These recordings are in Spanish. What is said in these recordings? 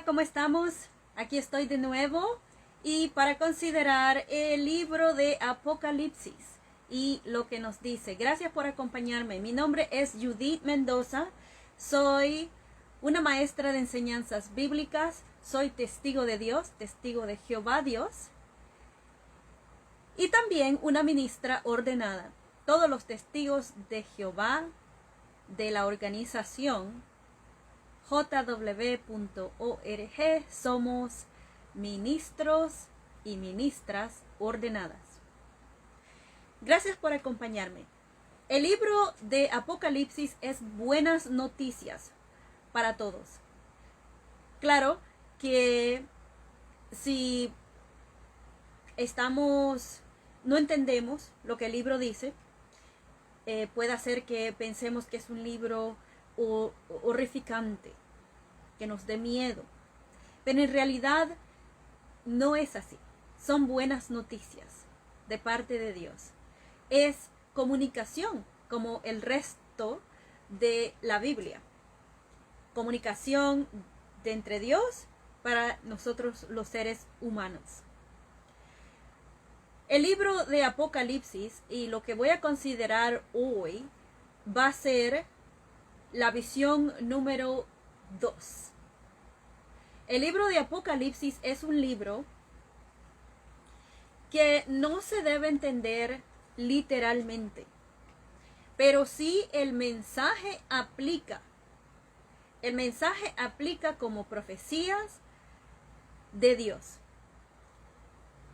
¿cómo estamos? Aquí estoy de nuevo y para considerar el libro de Apocalipsis y lo que nos dice. Gracias por acompañarme. Mi nombre es Judith Mendoza. Soy una maestra de enseñanzas bíblicas. Soy testigo de Dios, testigo de Jehová Dios. Y también una ministra ordenada. Todos los testigos de Jehová de la organización jw.org somos ministros y ministras ordenadas. Gracias por acompañarme. El libro de Apocalipsis es buenas noticias para todos. Claro que si no entendemos lo que el libro dice, puede hacer que pensemos que es un libro horrificante, que nos dé miedo. Pero en realidad no es así. Son buenas noticias de parte de Dios. Es comunicación como el resto de la Biblia. Comunicación de entre Dios para nosotros los seres humanos. El libro de Apocalipsis y lo que voy a considerar hoy va a ser la visión número 2. El libro de Apocalipsis es un libro que no se debe entender literalmente, pero sí el mensaje aplica. El mensaje aplica como profecías de Dios,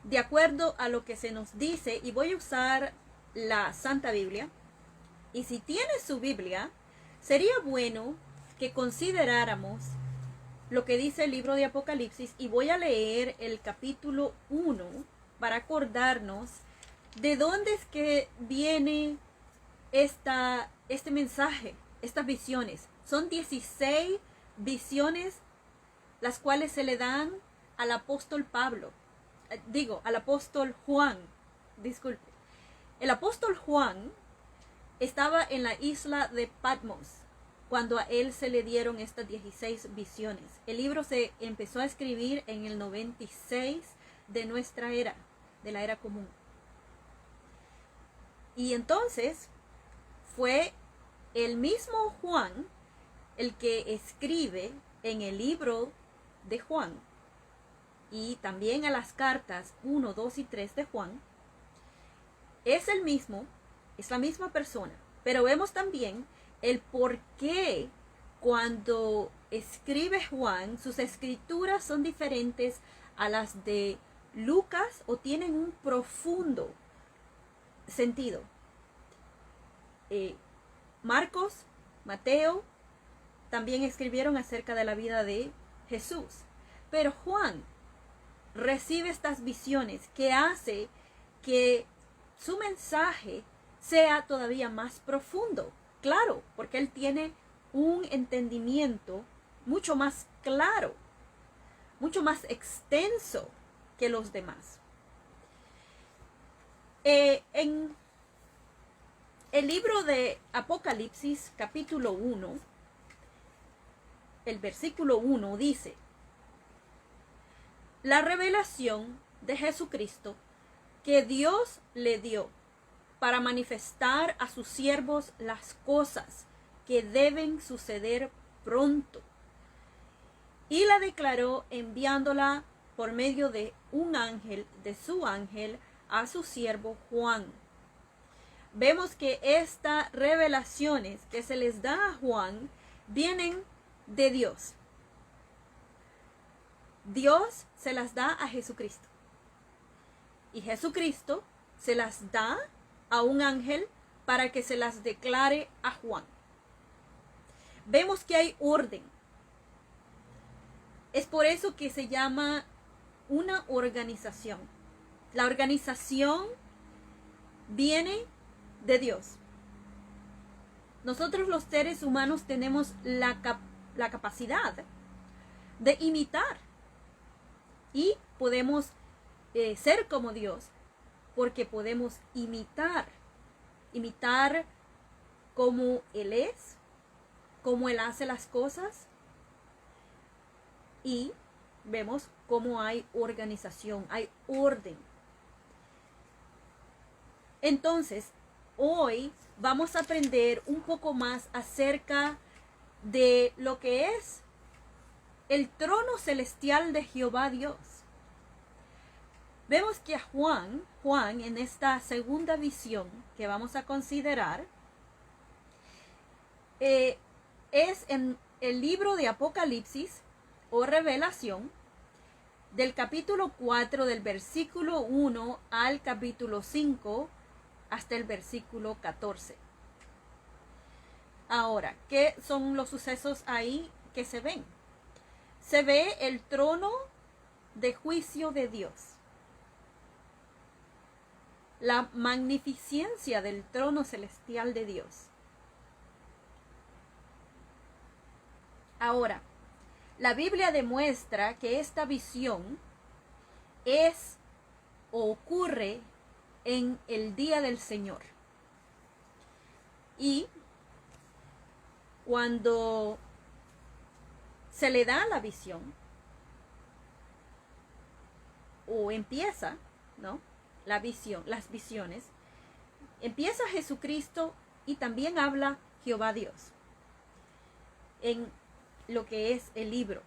de acuerdo a lo que se nos dice, y voy a usar la Santa Biblia. Y si tienes su Biblia, sería bueno que consideráramos lo que dice el libro de Apocalipsis, y voy a leer el capítulo 1 para acordarnos de dónde es que viene este mensaje, estas visiones. Son 16 visiones las cuales se le dan al apóstol al apóstol Juan. Disculpe. El apóstol Juan estaba en la isla de Patmos cuando a él se le dieron estas 16 visiones. El libro se empezó a escribir en el 96 de nuestra era, de la era común. Y entonces fue el mismo Juan el que escribe en el libro de Juan y también a las cartas 1, 2 y 3 de Juan. Es la misma persona, pero vemos también el por qué cuando escribe Juan, sus escrituras son diferentes a las de Lucas o tienen un profundo sentido. Marcos, Mateo también escribieron acerca de la vida de Jesús, pero Juan recibe estas visiones que hace que su mensaje sea todavía más profundo. Claro, porque él tiene un entendimiento mucho más claro, mucho más extenso que los demás. En el libro de Apocalipsis, capítulo 1, el versículo 1 dice: la revelación de Jesucristo que Dios le dio para manifestar a sus siervos las cosas que deben suceder pronto. Y la declaró enviándola por medio de un ángel, de su ángel, a su siervo Juan. Vemos que estas revelaciones que se les da a Juan vienen de Dios. Dios se las da a Jesucristo. Y Jesucristo se las da a un ángel para que se las declare a Juan. Vemos que hay orden. Es por eso que se llama una organización. La organización viene de Dios. Nosotros los seres humanos tenemos la capacidad de imitar y podemos ser como Dios, porque podemos imitar cómo Él es, cómo Él hace las cosas, y vemos cómo hay organización, hay orden. Entonces, hoy vamos a aprender un poco más acerca de lo que es el trono celestial de Jehová Dios. Vemos que Juan en esta segunda visión que vamos a considerar, es en el libro de Apocalipsis o Revelación, del capítulo 4, del versículo 1 al capítulo 5, hasta el versículo 14. Ahora, ¿qué son los sucesos ahí que se ven? Se ve el trono de juicio de Dios. La magnificencia del trono celestial de Dios. Ahora, la Biblia demuestra que esta visión es o ocurre en el día del Señor. Y cuando se le da la visión, o empieza, ¿no?, la visión, las visiones, empieza Jesucristo y también habla Jehová Dios en lo que es el libro.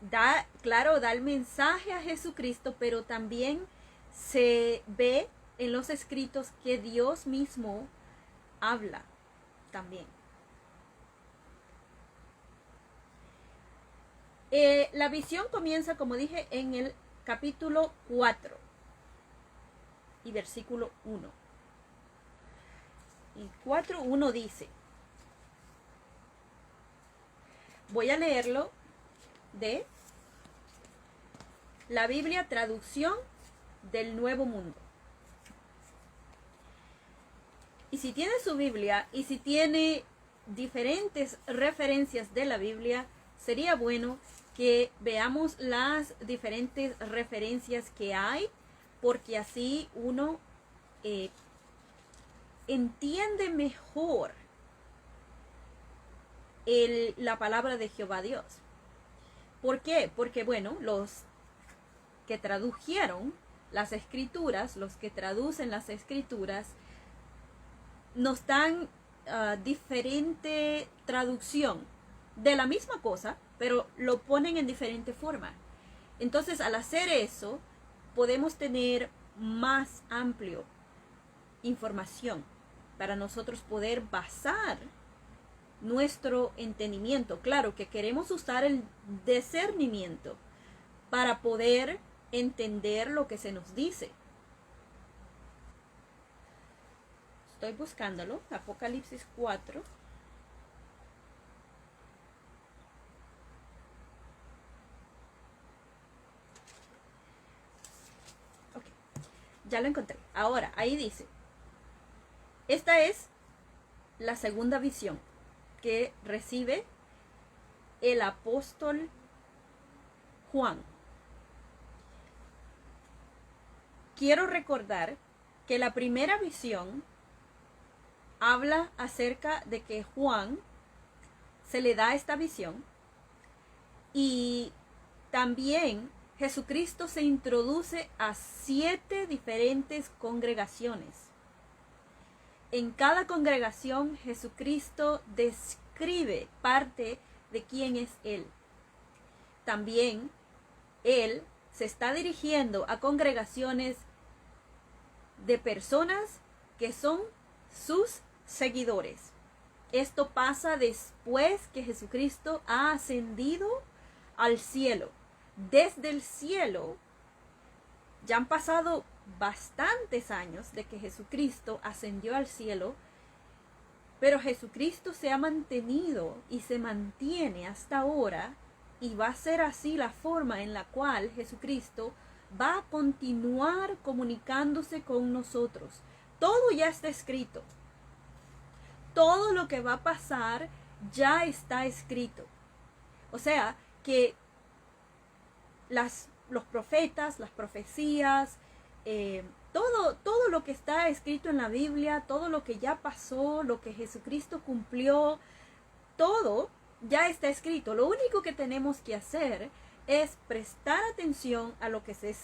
Da el mensaje a Jesucristo, pero también se ve en los escritos que Dios mismo habla también. La visión comienza, como dije, en el capítulo 4 y versículo 1. Y 4:1 dice, voy a leerlo de la Biblia traducción del Nuevo Mundo. Y si tiene su Biblia y si tiene diferentes referencias de la Biblia, sería bueno que veamos las diferentes referencias que hay, porque así uno entiende mejor la palabra de Jehová Dios. ¿Por qué? Porque, bueno, los que tradujeron las escrituras, los que traducen las escrituras, nos dan diferente traducción de la misma cosa, pero lo ponen en diferente forma. Entonces, al hacer eso, podemos tener más amplio información para nosotros poder basar nuestro entendimiento. Claro que queremos usar el discernimiento para poder entender lo que se nos dice. Estoy buscándolo, Apocalipsis 4. Ok, ya lo encontré. Ahora, ahí dice, esta es la segunda visión que recibe el apóstol Juan. Quiero recordar que la primera visión habla acerca de que Juan se le da esta visión y también Jesucristo se introduce a 7 diferentes congregaciones. En cada congregación Jesucristo describe parte de quién es Él. También Él se está dirigiendo a congregaciones de personas que son sus seguidores. Esto pasa después que Jesucristo ha ascendido al cielo. Desde el cielo ya han pasado bastantes años de que Jesucristo ascendió al cielo, pero Jesucristo se ha mantenido y se mantiene hasta ahora, y va a ser así la forma en la cual Jesucristo va a continuar comunicándose con nosotros. Todo ya está escrito. Todo lo que va a pasar ya está escrito. O sea, que los profetas, las profecías, todo lo que está escrito en la Biblia, todo lo que ya pasó, lo que Jesucristo cumplió, todo ya está escrito. Lo único que tenemos que hacer es prestar atención a lo que se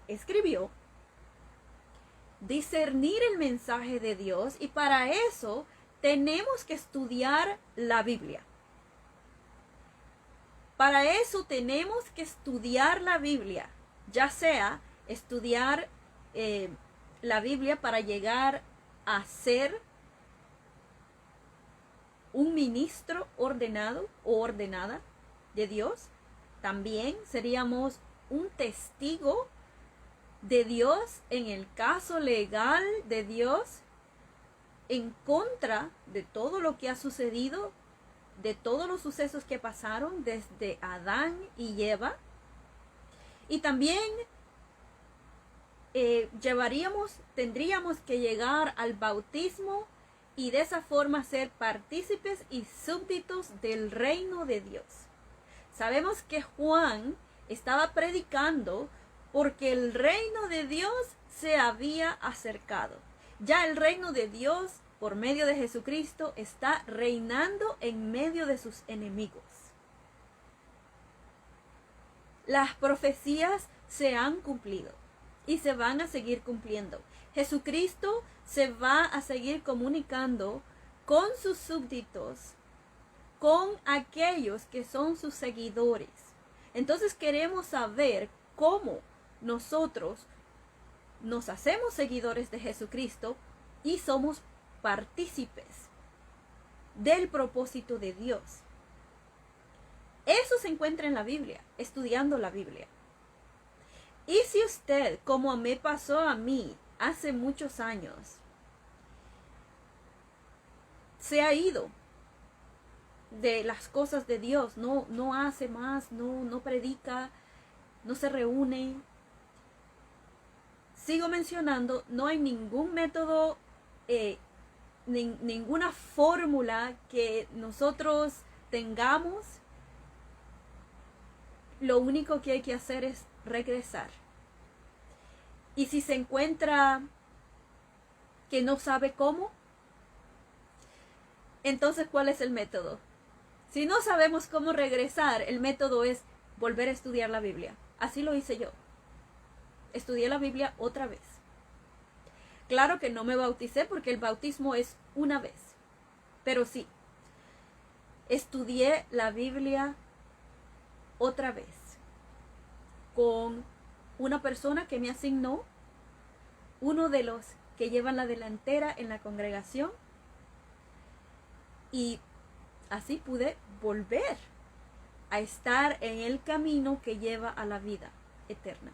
escribió, discernir el mensaje de Dios, y para eso tenemos que estudiar la Biblia. Para eso tenemos que estudiar la Biblia, ya sea estudiar la Biblia para llegar a ser un ministro ordenado o ordenada de Dios. También seríamos un testigo de Dios en el caso legal de Dios en contra de todo lo que ha sucedido, de todos los sucesos que pasaron desde Adán y Eva. Y también tendríamos que llegar al bautismo y de esa forma ser partícipes y súbditos del reino de Dios. Sabemos que Juan estaba predicando porque el reino de Dios se había acercado. Ya el reino de Dios, por medio de Jesucristo, está reinando en medio de sus enemigos. Las profecías se han cumplido y se van a seguir cumpliendo. Jesucristo se va a seguir comunicando con sus súbditos, con aquellos que son sus seguidores. Entonces queremos saber cómo nosotros nos hacemos seguidores de Jesucristo y somos partícipes del propósito de Dios. Eso se encuentra en la Biblia, estudiando la Biblia. Y si usted, como me pasó a mí hace muchos años, se ha ido de las cosas de Dios, no hace más, no predica, no se reúne. Sigo mencionando, no hay ningún método, ninguna fórmula que nosotros tengamos. Lo único que hay que hacer es regresar. Y si se encuentra que no sabe cómo, entonces ¿cuál es el método? Si no sabemos cómo regresar, el método es volver a estudiar la Biblia. Así lo hice yo. Estudié la Biblia otra vez. Claro que no me bauticé porque el bautismo es una vez. Pero sí, estudié la Biblia otra vez con una persona que me asignó, uno de los que llevan la delantera en la congregación, y así pude volver a estar en el camino que lleva a la vida eterna.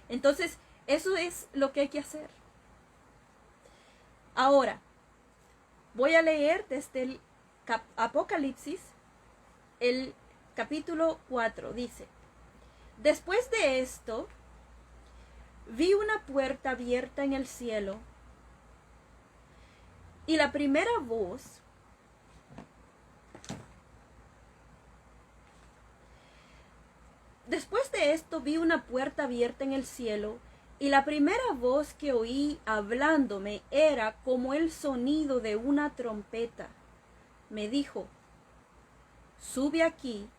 Entonces, eso es lo que hay que hacer. Ahora, voy a leer desde el Apocalipsis, el capítulo 4, dice: después de esto, vi una puerta abierta en el cielo, y la primera voz Después de esto vi una puerta abierta en el cielo, y la primera voz que oí hablándome era como el sonido de una trompeta. Me dijo: sube aquí,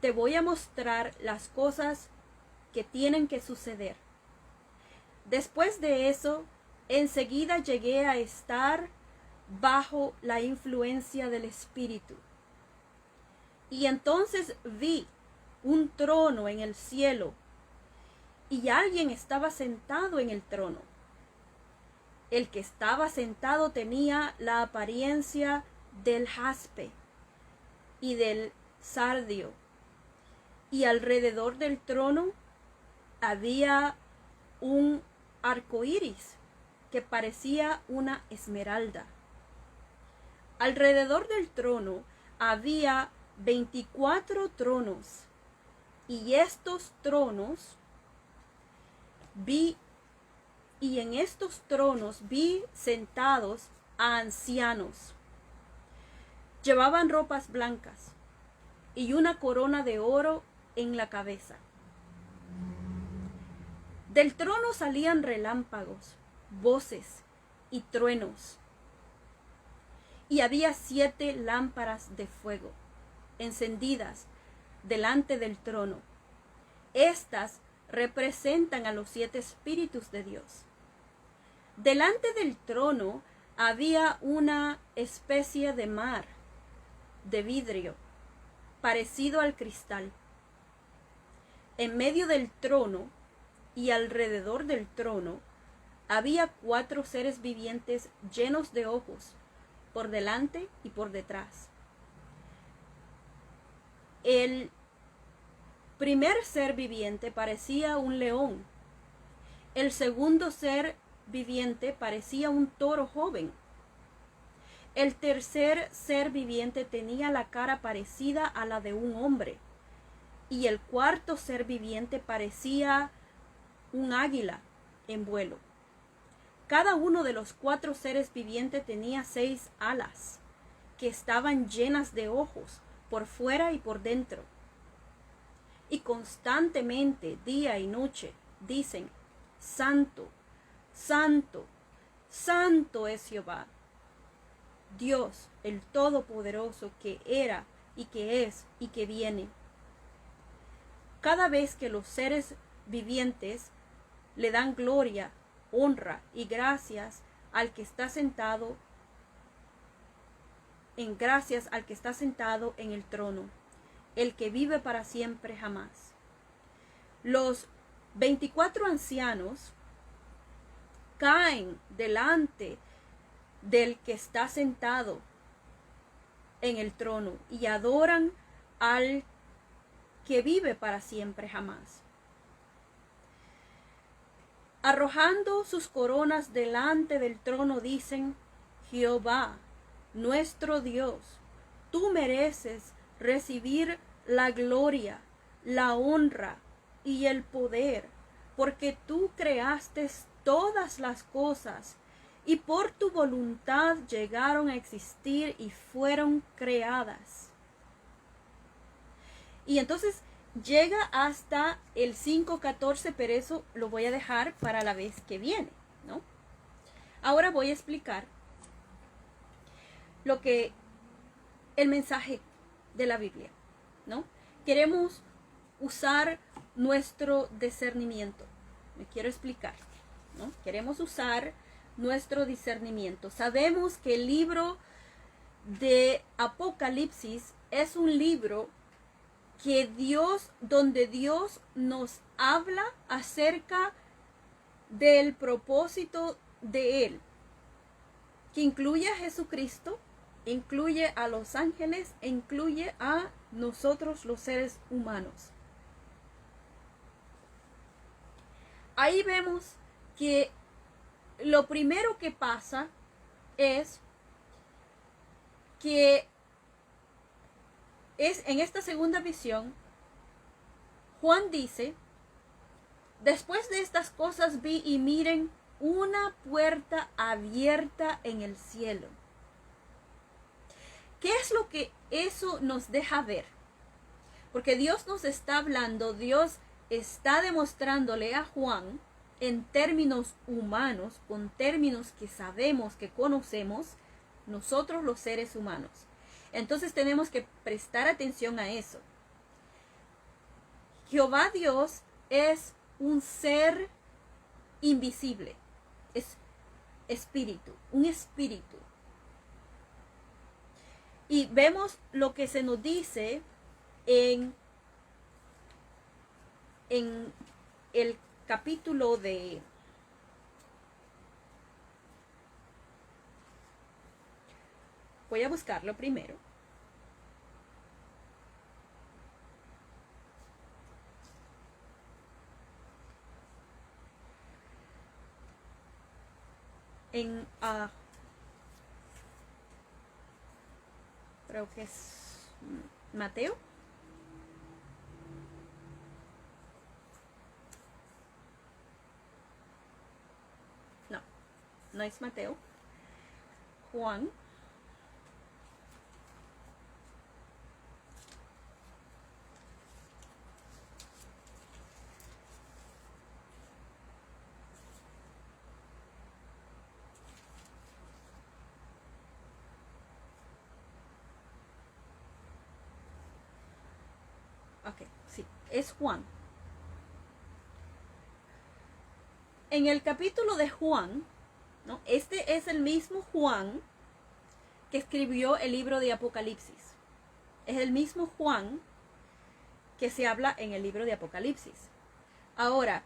te voy a mostrar las cosas que tienen que suceder. Después de eso, enseguida llegué a estar bajo la influencia del Espíritu. Y entonces vi un trono en el cielo, y alguien estaba sentado en el trono. El que estaba sentado tenía la apariencia del jaspe y del sardio, y alrededor del trono había un arco iris que parecía una esmeralda. Alrededor del trono había 24 tronos, y estos tronos en estos tronos vi sentados a ancianos. Llevaban ropas blancas y una corona de oro en la cabeza. Del trono salían relámpagos, voces y truenos. Y había 7 lámparas de fuego encendidas delante del trono. Estas representan a los 7 espíritus de Dios. Delante del trono había una especie de mar de vidrio, parecido al cristal. En medio del trono y alrededor del trono había 4 seres vivientes llenos de ojos, por delante y por detrás. El primer ser viviente parecía un león. El segundo ser viviente parecía un toro joven. El tercer ser viviente tenía la cara parecida a la de un hombre. Y el cuarto ser viviente parecía un águila en vuelo. Cada uno de los 4 seres vivientes tenía 6 alas, que estaban llenas de ojos, por fuera y por dentro. Y constantemente, día y noche, dicen: Santo, Santo, Santo es Jehová, Dios el Todopoderoso, que era y que es y que viene. Cada vez que los seres vivientes le dan gloria, honra y gracias al que está sentado en el trono, el que vive para siempre jamás. Los 24 ancianos caen delante del que está sentado en el trono y adoran al que vive para siempre jamás. Arrojando sus coronas delante del trono, dicen: Jehová, nuestro Dios, tú mereces recibir la gloria, la honra y el poder, porque tú creaste todas las cosas y por tu voluntad llegaron a existir y fueron creadas. Y entonces llega hasta el 5:14, pero eso lo voy a dejar para la vez que viene, ¿no? Ahora voy a explicar lo que el mensaje de la Biblia, ¿no? Queremos usar nuestro discernimiento. Me quiero explicar, ¿no? Queremos usar nuestro discernimiento. Sabemos que el libro de Apocalipsis es un libro donde Dios nos habla acerca del propósito de Él, que incluye a Jesucristo, incluye a los ángeles e incluye a nosotros los seres humanos. Ahí vemos que lo primero que pasa es que en esta segunda visión, Juan dice: después de estas cosas vi y miren una puerta abierta en el cielo. ¿Qué es lo que eso nos deja ver? Porque Dios nos está hablando, Dios está demostrándole a Juan en términos humanos, con términos que sabemos, que conocemos, nosotros los seres humanos. Entonces tenemos que prestar atención a eso. Jehová Dios es un ser invisible, es espíritu, un espíritu. Y vemos lo que se nos dice en el capítulo de voy a buscarlo primero. Creo que es Mateo. No, no es Mateo. Juan. Ok, sí, es Juan. En el capítulo de Juan, ¿no? Este es el mismo Juan que escribió el libro de Apocalipsis. Es el mismo Juan que se habla en el libro de Apocalipsis. Ahora,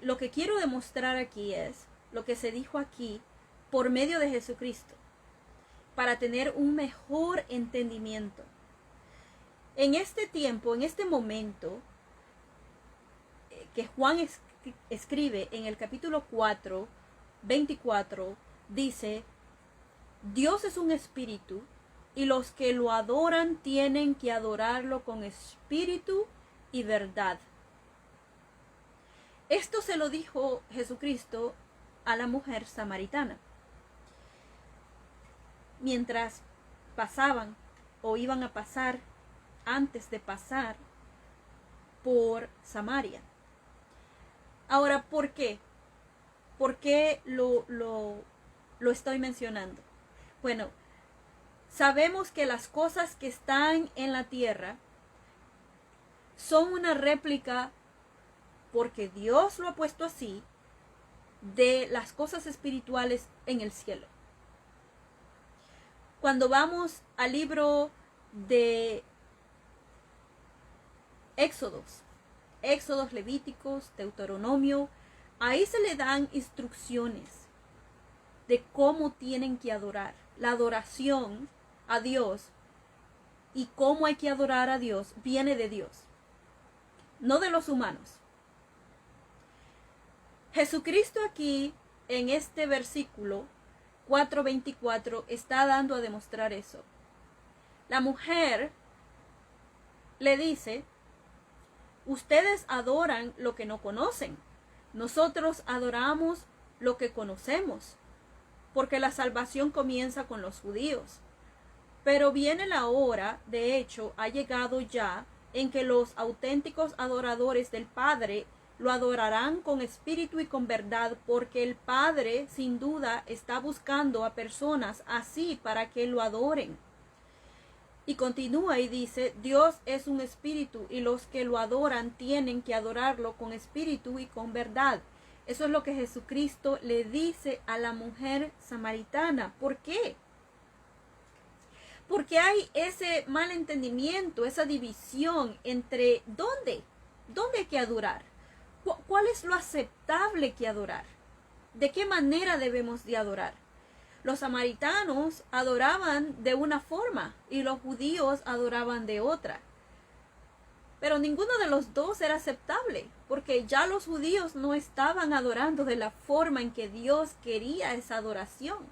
lo que quiero demostrar aquí es lo que se dijo aquí por medio de Jesucristo, para tener un mejor entendimiento. En este tiempo, en este momento, que Juan escribe en el capítulo 4, 24, dice: Dios es un espíritu, y los que lo adoran tienen que adorarlo con espíritu y verdad. Esto se lo dijo Jesucristo a la mujer samaritana. Mientras pasaban o iban a pasar, antes de pasar por Samaria. Ahora, ¿por qué? ¿Por qué lo estoy mencionando? Bueno, sabemos que las cosas que están en la tierra son una réplica, porque Dios lo ha puesto así, de las cosas espirituales en el cielo. Cuando vamos al libro de Éxodos, Levíticos, Deuteronomio, ahí se le dan instrucciones de cómo tienen que adorar. La adoración a Dios y cómo hay que adorar a Dios viene de Dios, no de los humanos. Jesucristo aquí, en este versículo 4:24, está dando a demostrar eso. La mujer le dice: ustedes adoran lo que no conocen. Nosotros adoramos lo que conocemos, porque la salvación comienza con los judíos. Pero viene la hora, de hecho, ha llegado ya, en que los auténticos adoradores del Padre lo adorarán con espíritu y con verdad, porque el Padre, sin duda, está buscando a personas así para que lo adoren. Y continúa y dice: Dios es un espíritu, y los que lo adoran tienen que adorarlo con espíritu y con verdad. Eso es lo que Jesucristo le dice a la mujer samaritana. ¿Por qué? Porque hay ese mal entendimiento, esa división entre dónde hay que adorar, cuál es lo aceptable que adorar, de qué manera debemos de adorar. Los samaritanos adoraban de una forma y los judíos adoraban de otra. Pero ninguno de los dos era aceptable, porque ya los judíos no estaban adorando de la forma en que Dios quería esa adoración.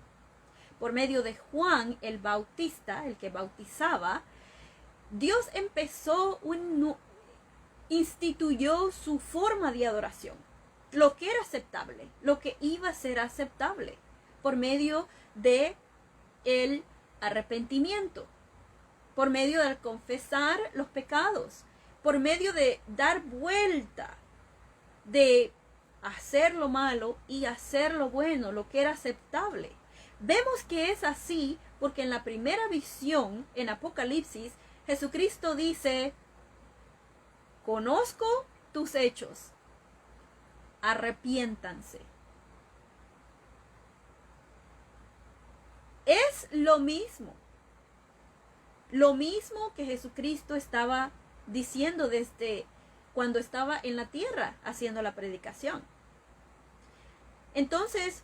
Por medio de Juan el Bautista, el que bautizaba, Dios instituyó su forma de adoración, lo que era aceptable, lo que iba a ser aceptable, por medio de el arrepentimiento, por medio del confesar los pecados, por medio de dar vuelta, de hacer lo malo y hacer lo bueno, lo que era aceptable. Vemos que es así porque en la primera visión, en Apocalipsis, Jesucristo dice: conozco tus hechos, arrepiéntanse. Es lo mismo que Jesucristo estaba diciendo desde cuando estaba en la tierra haciendo la predicación. Entonces,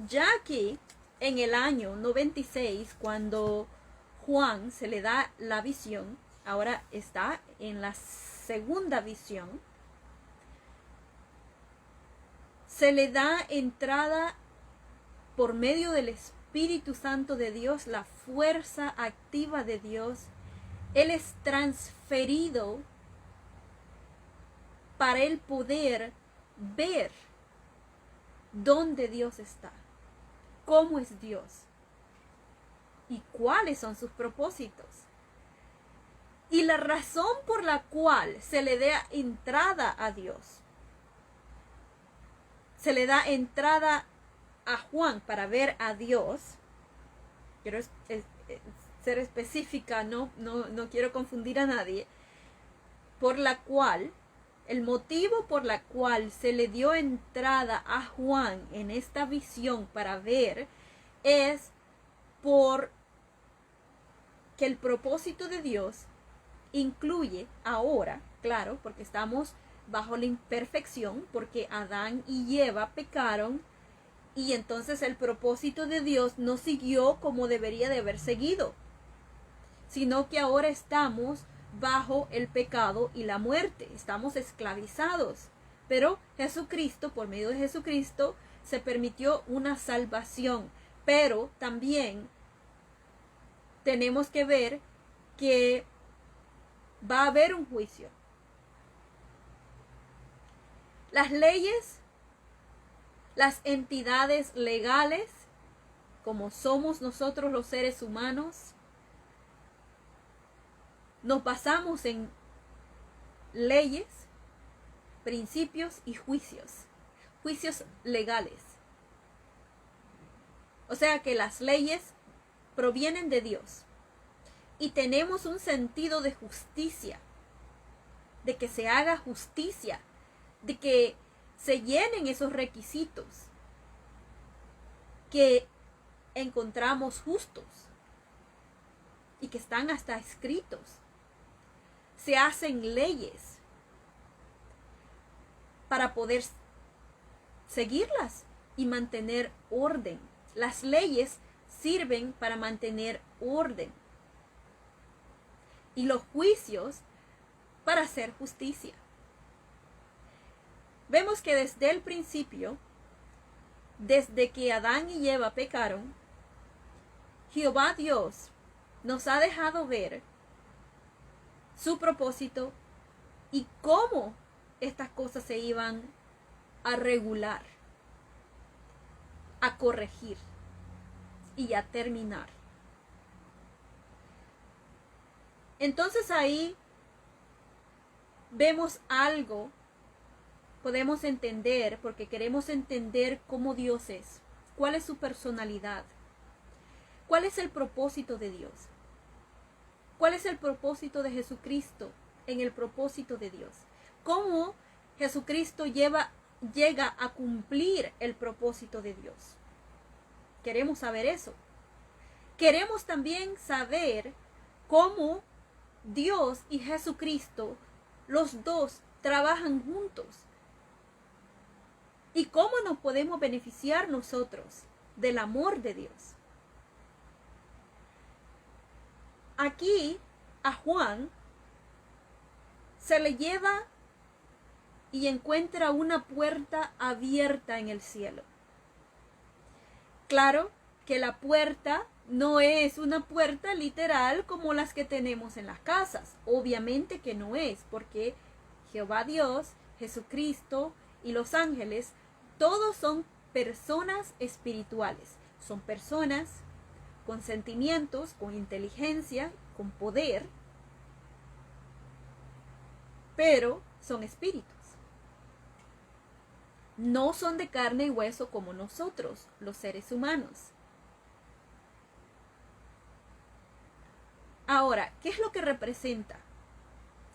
ya aquí en el año 96, cuando Juan se le da la visión, ahora está en la segunda visión, se le da entrada por medio del Espíritu Santo de Dios, la fuerza activa de Dios. Él es transferido para él poder ver dónde Dios está, cómo es Dios y cuáles son sus propósitos. Y la razón por la cual se le da entrada a Dios, se le da entrada a Juan para ver a Dios. Quiero ser específica, no quiero confundir a nadie, por la cual, el motivo por la cual se le dio entrada a Juan en esta visión para ver, es por que el propósito de Dios incluye ahora, claro, porque estamos bajo la imperfección, porque Adán y Eva pecaron, y entonces el propósito de Dios no siguió como debería de haber seguido, sino que ahora estamos bajo el pecado y la muerte, estamos esclavizados. Pero Jesucristo, por medio de Jesucristo, se permitió una salvación, pero también tenemos que ver que va a haber un juicio. Las leyes, las entidades legales, como somos nosotros los seres humanos, nos basamos en leyes, principios y juicios legales. O sea que las leyes provienen de Dios y tenemos un sentido de justicia, de que se haga justicia, de que se llenen esos requisitos que encontramos justos y que están hasta escritos. Se hacen leyes para poder seguirlas y mantener orden. Las leyes sirven para mantener orden y los juicios para hacer justicia. Vemos que desde el principio, desde que Adán y Eva pecaron, Jehová Dios nos ha dejado ver su propósito y cómo estas cosas se iban a regular, a corregir y a terminar. Entonces ahí vemos algo, podemos entender, porque queremos entender cómo Dios es, cuál es su personalidad, cuál es el propósito de Dios, cuál es el propósito de Jesucristo en el propósito de Dios, cómo Jesucristo llega a cumplir el propósito de Dios. Queremos saber eso. Queremos también saber cómo Dios y Jesucristo, los dos, trabajan juntos. Y cómo nos podemos beneficiar nosotros del amor de Dios. Aquí a Juan se le lleva y encuentra una puerta abierta en el cielo. Claro que la puerta no es una puerta literal como las que tenemos en las casas. Obviamente que no es, porque Jehová Dios, Jesucristo y los ángeles, todos son personas espirituales. Son personas con sentimientos, con inteligencia, con poder, pero son espíritus. No son de carne y hueso como nosotros, los seres humanos. Ahora, ¿qué es lo que representa?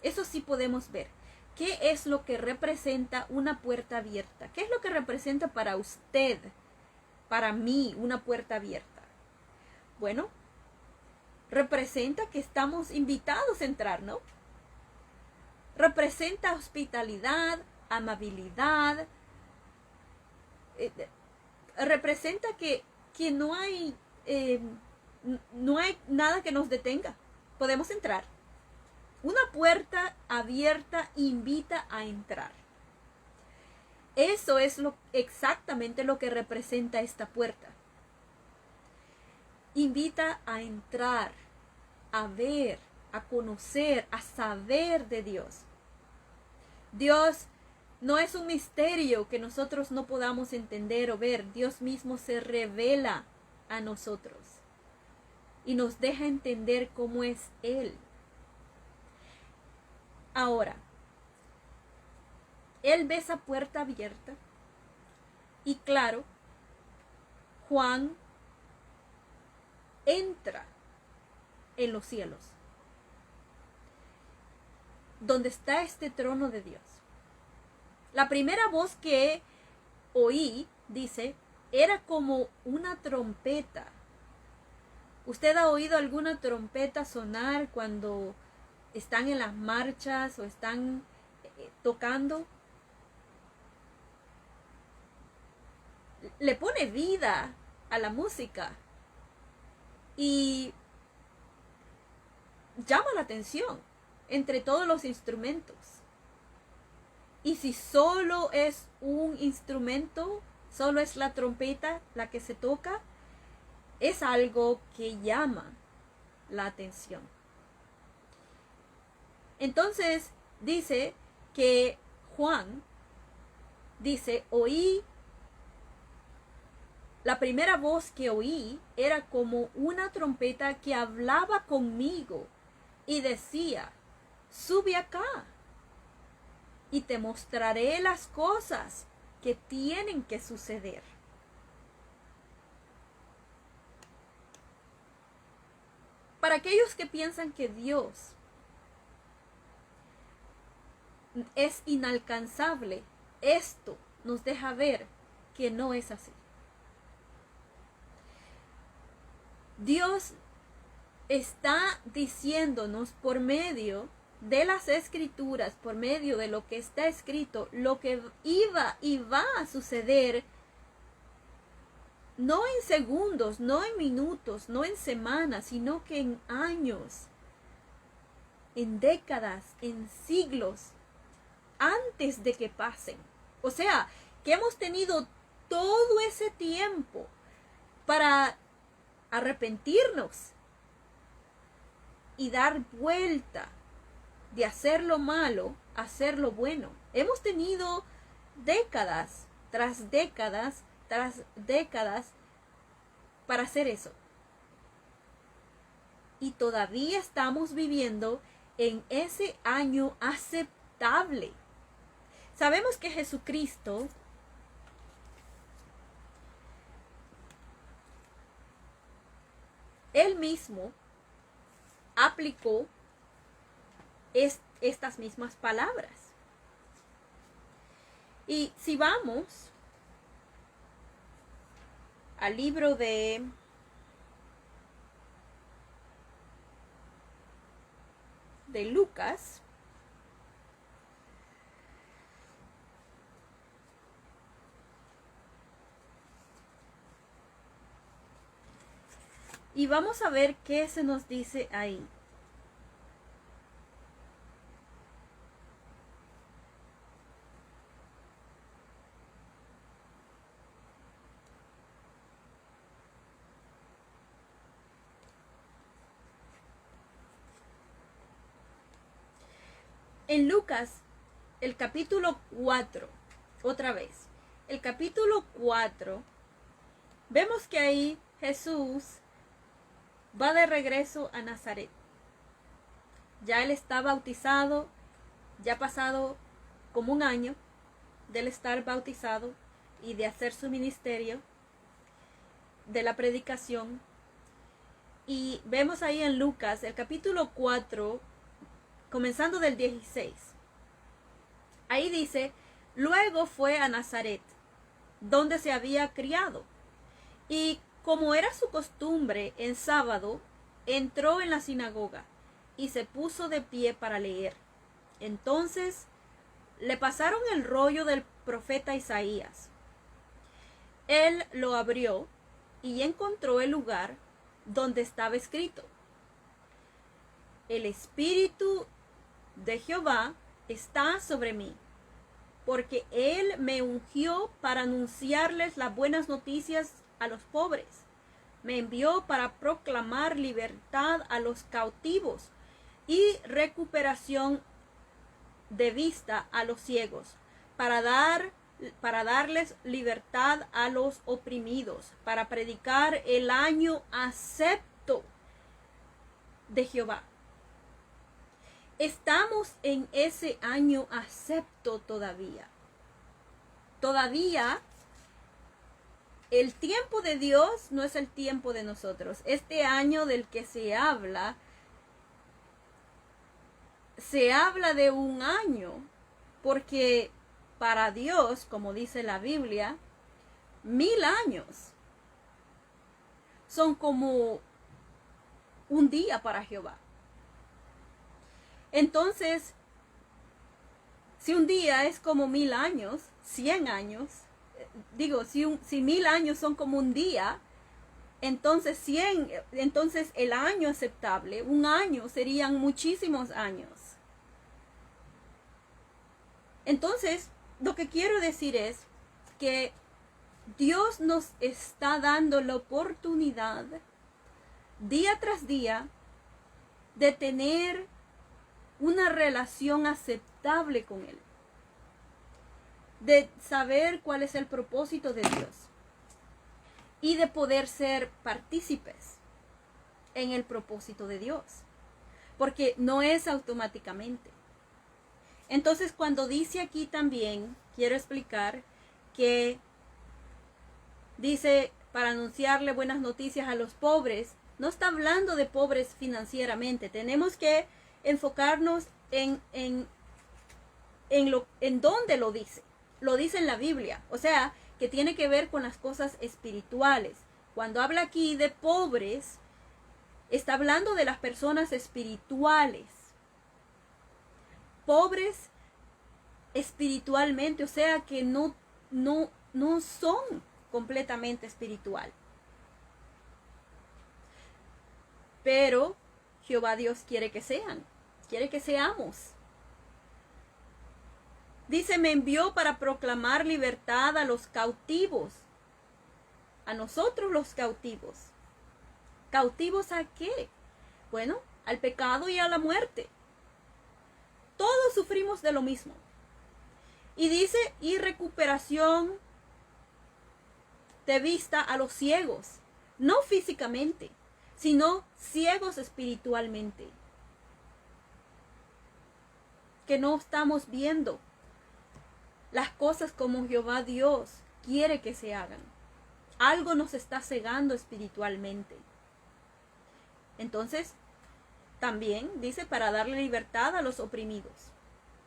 Eso sí podemos ver. ¿Qué es lo que representa una puerta abierta? ¿Qué es lo que representa para usted, para mí, una puerta abierta? Bueno, representa que estamos invitados a entrar, ¿no? Representa hospitalidad, amabilidad. Representa que no hay nada que nos detenga. Podemos entrar. Una puerta abierta invita a entrar. Eso es exactamente lo que representa esta puerta. Invita a entrar, a ver, a conocer, a saber de Dios. Dios no es un misterio que nosotros no podamos entender o ver. Dios mismo se revela a nosotros y nos deja entender cómo es Él. Ahora, Él ve esa puerta abierta y claro, Juan entra en los cielos, donde está este trono de Dios. La primera voz que oí, dice, era como una trompeta. ¿Usted ha oído alguna trompeta sonar cuando están en las marchas o están tocando? Le pone vida a la música y llama la atención entre todos los instrumentos. Y si solo es un instrumento, solo es la trompeta la que se toca, es algo que llama la atención. Entonces dice que Juan dice, la primera voz que oí era como una trompeta que hablaba conmigo y decía, sube acá y te mostraré las cosas que tienen que suceder. Para aquellos que piensan que Dios es inalcanzable, esto nos deja ver que no es así. Dios está diciéndonos por medio de las escrituras, por medio de lo que está escrito, lo que iba y va a suceder, no en segundos, no en minutos, no en semanas, sino que en años, en décadas, en siglos, antes de que pasen. O sea, que hemos tenido todo ese tiempo para arrepentirnos y dar vuelta de hacer lo malo a hacer lo bueno. Hemos tenido décadas tras décadas tras décadas para hacer eso. Y todavía estamos viviendo en ese año aceptable. Sabemos que Jesucristo Él mismo aplicó estas mismas palabras. Y si vamos al libro de Lucas, y vamos a ver qué se nos dice ahí. En Lucas, el capítulo 4, otra vez, el capítulo 4, vemos que ahí Jesús va de regreso a Nazaret. Ya él está bautizado, ya ha pasado como un año de él estar bautizado y de hacer su ministerio de la predicación. Y vemos ahí en Lucas, el capítulo 4, comenzando del 16. Ahí dice, luego fue a Nazaret, donde se había criado. Y como era su costumbre en sábado, entró en la sinagoga y se puso de pie para leer. Entonces le pasaron el rollo del profeta Isaías. Él lo abrió y encontró el lugar donde estaba escrito: el Espíritu de Jehová está sobre mí, porque Él me ungió para anunciarles las buenas noticias a los pobres. Me envió para proclamar libertad a los cautivos y recuperación de vista a los ciegos, para darles libertad a los oprimidos, para predicar el año acepto de Jehová. Estamos en ese año acepto todavía. Todavía el tiempo de Dios no es el tiempo de nosotros. Este año del que se habla se habla de un año porque para Dios, como dice la Biblia, 1000 años son como un día para Jehová. Entonces, si un día es como 1000 años, 100 años, digo, si 1000 años son como un día, entonces entonces el año aceptable, un año serían muchísimos años. Entonces, lo que quiero decir es que Dios nos está dando la oportunidad día tras día de tener una relación aceptable con Él, de saber cuál es el propósito de Dios y de poder ser partícipes en el propósito de Dios, porque no es automáticamente. Entonces, cuando dice aquí también, quiero explicar que dice para anunciarle buenas noticias a los pobres, no está hablando de pobres financieramente. Tenemos que enfocarnos en dónde lo dice. Lo dice en la Biblia, o sea, que tiene que ver con las cosas espirituales. Cuando habla aquí de pobres, está hablando de las personas espirituales. Pobres espiritualmente, o sea que no son completamente espiritual. Pero Jehová Dios quiere que seamos. Dice, me envió para proclamar libertad a los cautivos. A nosotros los cautivos. ¿Cautivos a qué? Bueno, al pecado y a la muerte. Todos sufrimos de lo mismo. Y dice, y recuperación de vista a los ciegos. No físicamente, sino ciegos espiritualmente. Que no estamos viendo las cosas como Jehová Dios quiere que se hagan. Algo nos está cegando espiritualmente. Entonces, también dice para darle libertad a los oprimidos.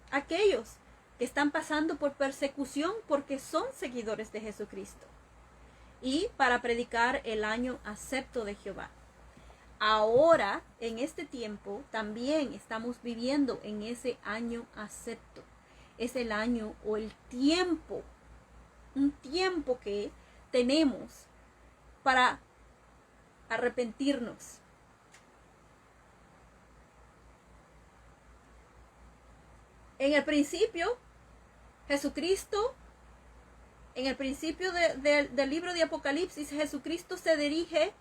Aquellos que están pasando por persecución porque son seguidores de Jesucristo. Y para predicar el año acepto de Jehová. Ahora, en este tiempo, también estamos viviendo en ese año acepto. Es el año o el tiempo, un tiempo que tenemos para arrepentirnos. En el principio, Jesucristo, en el principio del libro de Apocalipsis, Jesucristo se dirige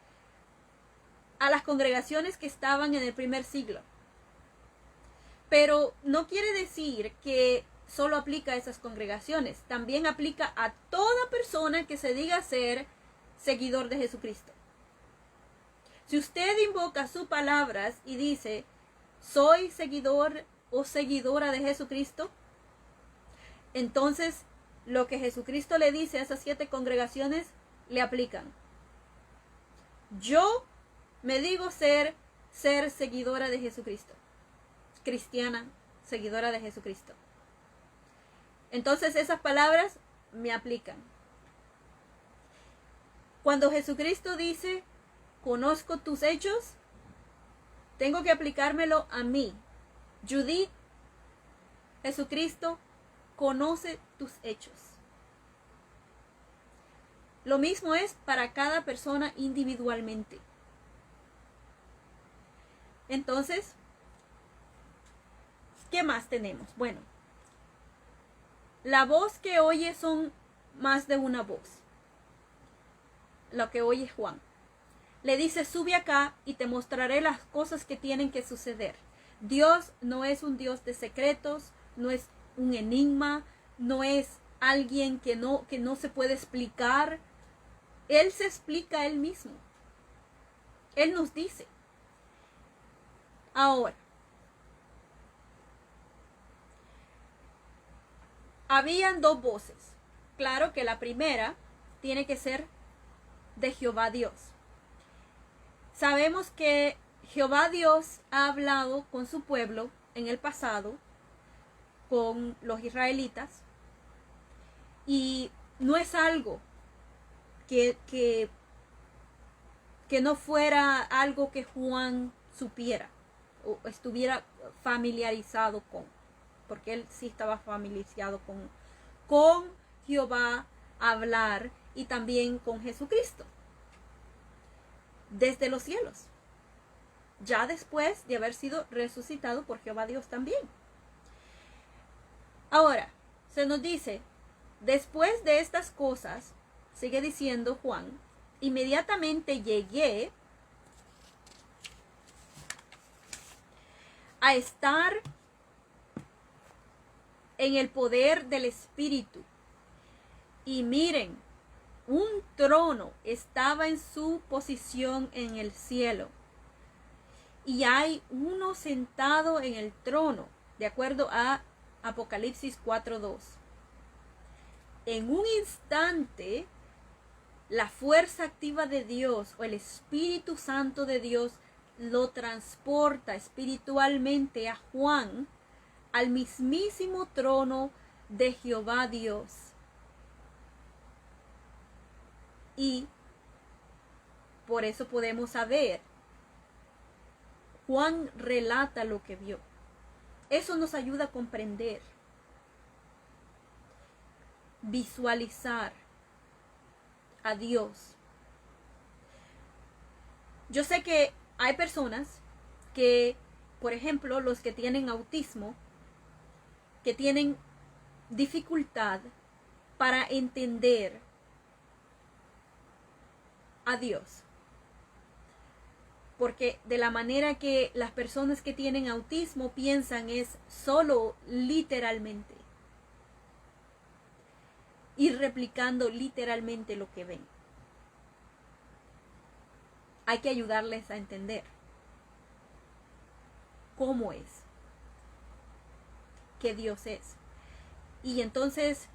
a las congregaciones que estaban en el primer siglo. Pero no quiere decir que solo aplica a esas congregaciones. También aplica a toda persona que se diga ser seguidor de Jesucristo. Si usted invoca sus palabras y dice, soy seguidor o seguidora de Jesucristo, entonces lo que Jesucristo le dice a esas 7 congregaciones le aplican. Yo me digo ser seguidora de Jesucristo, cristiana, seguidora de Jesucristo. Entonces esas palabras me aplican. Cuando Jesucristo dice, conozco tus hechos, tengo que aplicármelo a mí. Judith, Jesucristo conoce tus hechos. Lo mismo es para cada persona individualmente. Entonces, ¿qué más tenemos? Bueno, la voz que oye son más de una voz. Lo que oye Juan. Le dice, sube acá y te mostraré las cosas que tienen que suceder. Dios no es un Dios de secretos, no es un enigma, no es alguien que no se puede explicar. Él se explica a él mismo. Él nos dice. Ahora, habían 2 voces. Claro que la primera tiene que ser de Jehová Dios. Sabemos que Jehová Dios ha hablado con su pueblo en el pasado con los israelitas, y no es algo que no fuera algo que Juan supiera o estuviera familiarizado con, porque él sí estaba familiarizado con Jehová, hablar, y también con Jesucristo desde los cielos, ya después de haber sido resucitado por Jehová Dios también. Ahora, se nos dice, después de estas cosas, sigue diciendo Juan, inmediatamente llegué a estar en el poder del Espíritu. Y miren, un trono estaba en su posición en el cielo. Y hay uno sentado en el trono, de acuerdo a Apocalipsis 4:2. En un instante, la fuerza activa de Dios o el Espíritu Santo de Dios lo transporta espiritualmente a Juan al mismísimo trono de Jehová Dios. Y por eso podemos saber, Juan relata lo que vio. Eso nos ayuda a comprender, visualizar a Dios. Yo sé que hay personas que, por ejemplo, los que tienen autismo, que tienen dificultad para entender a Dios. Porque de la manera que las personas que tienen autismo piensan es solo literalmente. Y replicando literalmente lo que ven. Hay que ayudarles a entender cómo es, qué Dios es. Y entonces,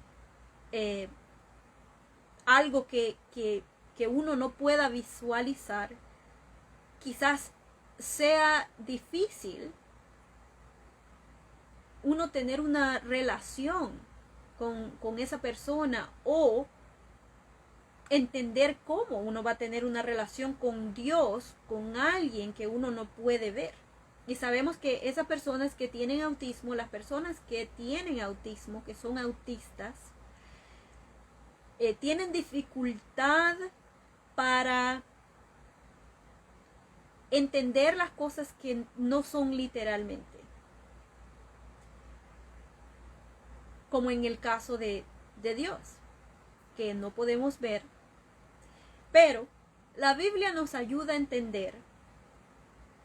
algo que uno no pueda visualizar, quizás sea difícil uno tener una relación con esa persona, o entender cómo uno va a tener una relación con Dios, con alguien que uno no puede ver. Y sabemos que esas personas que tienen autismo, las personas que tienen autismo, que son autistas, tienen dificultad para entender las cosas que no son literalmente. Como en el caso de Dios, que no podemos ver. Pero la Biblia nos ayuda a entender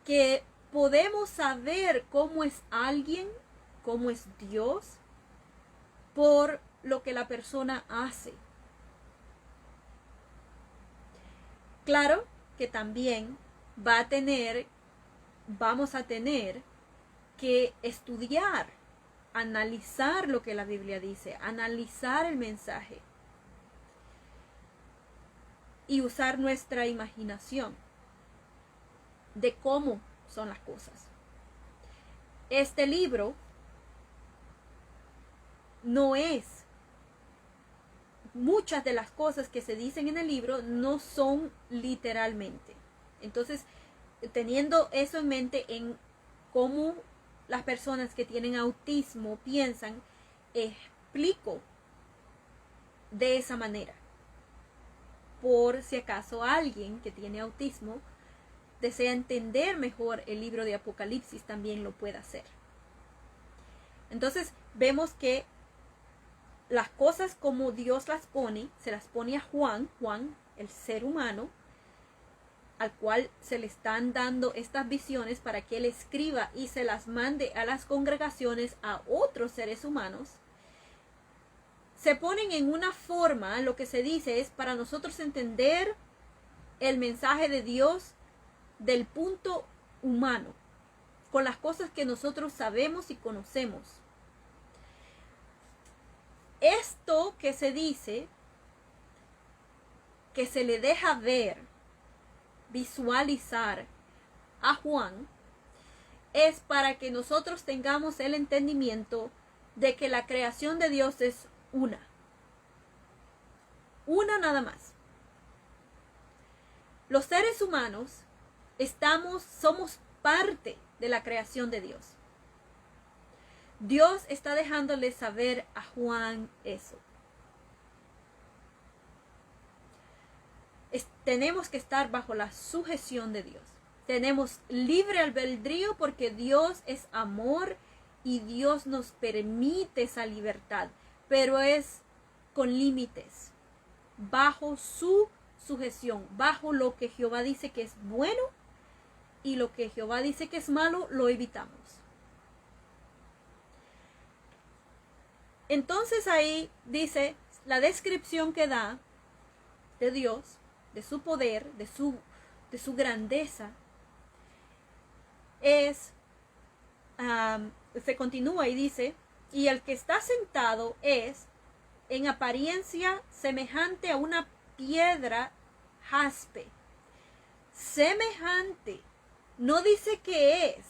que podemos saber cómo es alguien, cómo es Dios, por lo que la persona hace. Claro que también vamos a tener que estudiar, analizar lo que la Biblia dice, analizar el mensaje y usar nuestra imaginación de cómo son las cosas. Este libro no es, muchas de las cosas que se dicen en el libro no son literalmente. Entonces, teniendo eso en mente, en cómo las personas que tienen autismo piensan, explico de esa manera. Por si acaso alguien que tiene autismo desea entender mejor el libro de Apocalipsis, también lo puede hacer. Entonces vemos que las cosas como Dios las pone, se las pone a Juan, el ser humano, al cual se le están dando estas visiones para que él escriba y se las mande a las congregaciones, a otros seres humanos. Se ponen en una forma, lo que se dice es para nosotros entender el mensaje de Dios del punto humano, con las cosas que nosotros sabemos y conocemos. Esto que se dice, que se le deja ver, visualizar a Juan, es para que nosotros tengamos el entendimiento de que la creación de Dios es una. Una nada más. Los seres humanos somos parte de la creación de Dios. Dios está dejándole saber a Juan eso. Tenemos que estar bajo la sujeción de Dios. Tenemos libre albedrío porque Dios es amor y Dios nos permite esa libertad, pero es con límites, bajo su sujeción, bajo lo que Jehová dice que es bueno y lo que Jehová dice que es malo, lo evitamos. Entonces ahí dice la descripción que da de Dios, de su poder, de su grandeza, se continúa y dice, y el que está sentado es en apariencia semejante a una piedra jaspe. Semejante, no dice que es,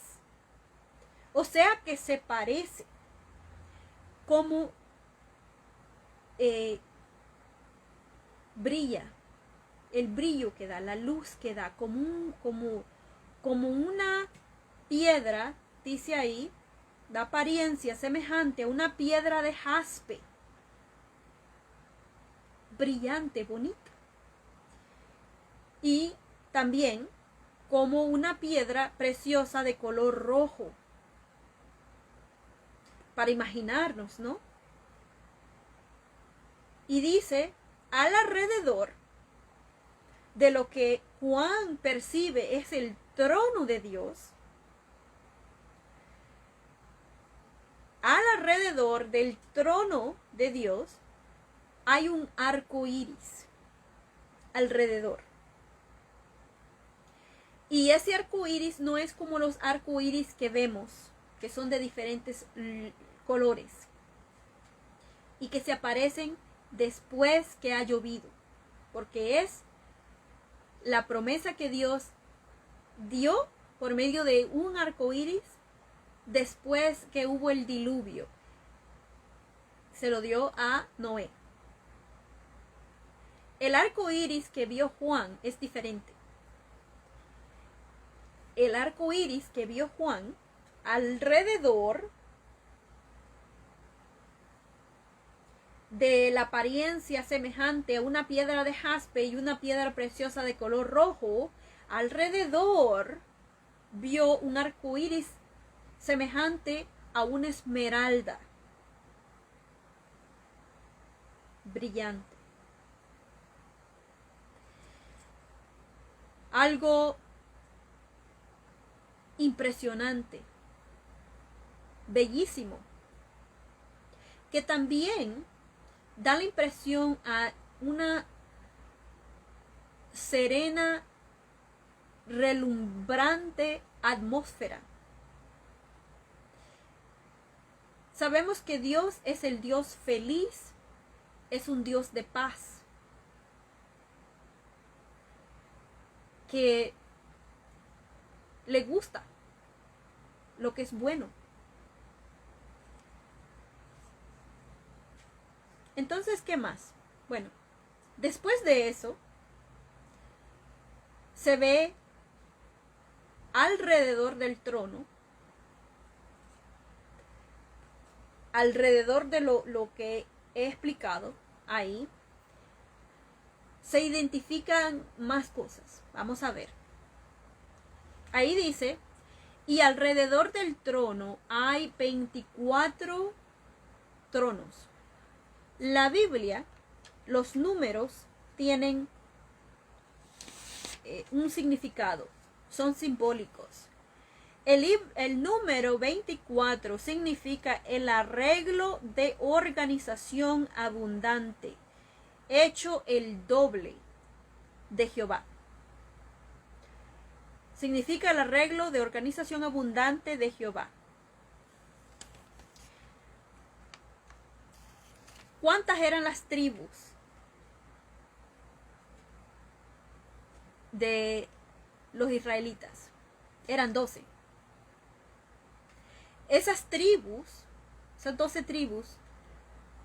o sea que se parece, como brilla, el brillo que da, la luz que da, como una piedra, dice ahí, da apariencia semejante a una piedra de jaspe, brillante, bonita. Y también como una piedra preciosa de color rojo, para imaginarnos, ¿no? Y dice, al alrededor de lo que Juan percibe es el trono de Dios, al alrededor del trono de Dios hay un arco iris alrededor. Y ese arco iris no es como los arco iris que vemos, que son de diferentes colores y que se aparecen después que ha llovido, porque es la promesa que Dios dio por medio de un arco iris después que hubo el diluvio. Se lo dio a Noé. El arco iris que vio Juan es diferente. El arco iris que vio Juan alrededor de la apariencia semejante a una piedra de jaspe y una piedra preciosa de color rojo, alrededor vio un arco iris semejante a una esmeralda brillante. Algo impresionante, bellísimo, que también da la impresión a una serena, relumbrante atmósfera. Sabemos que Dios es el Dios feliz, es un Dios de paz, que le gusta lo que es bueno. Entonces, ¿qué más? Bueno, después de eso, se ve alrededor del trono, alrededor de lo que he explicado ahí, se identifican más cosas. Vamos a ver. Ahí dice, y alrededor del trono hay 24 tronos. La Biblia, los números tienen un significado, son simbólicos. El número 24 significa el arreglo de organización abundante, hecho el doble de Jehová. Significa el arreglo de organización abundante de Jehová. ¿Cuántas eran las tribus de los israelitas? Eran 12. Esas tribus, esas 12 tribus,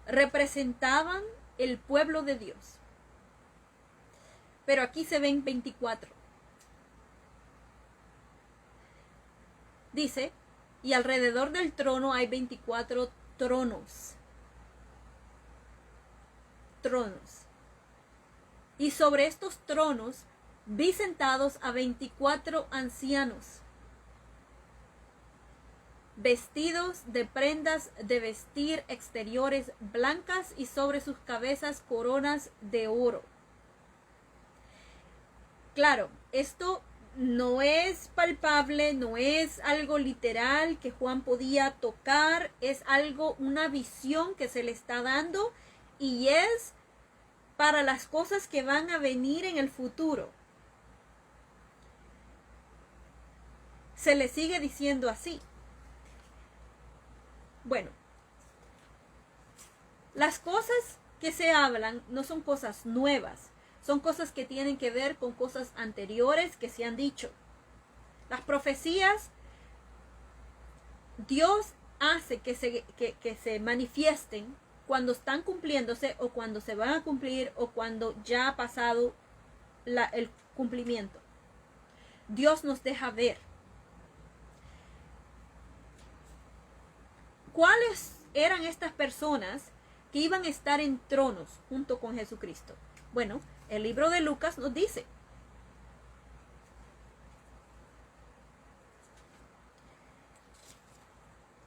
representaban el pueblo de Dios. Pero aquí se ven 24. Dice, y alrededor del trono hay 24 tronos. Tronos. Y sobre estos tronos vi sentados a 24 ancianos, vestidos de prendas de vestir exteriores blancas y sobre sus cabezas coronas de oro. Claro, esto no es palpable, no es algo literal que Juan podía tocar, es algo, una visión que se le está dando y es para las cosas que van a venir en el futuro. Se le sigue diciendo así. Bueno, las cosas que se hablan no son cosas nuevas, son cosas que tienen que ver con cosas anteriores que se han dicho. Las profecías, Dios hace que se manifiesten cuando están cumpliéndose o cuando se van a cumplir o cuando ya ha pasado el cumplimiento. Dios nos deja ver. ¿Cuáles eran estas personas que iban a estar en tronos junto con Jesucristo? Bueno, el libro de Lucas nos dice.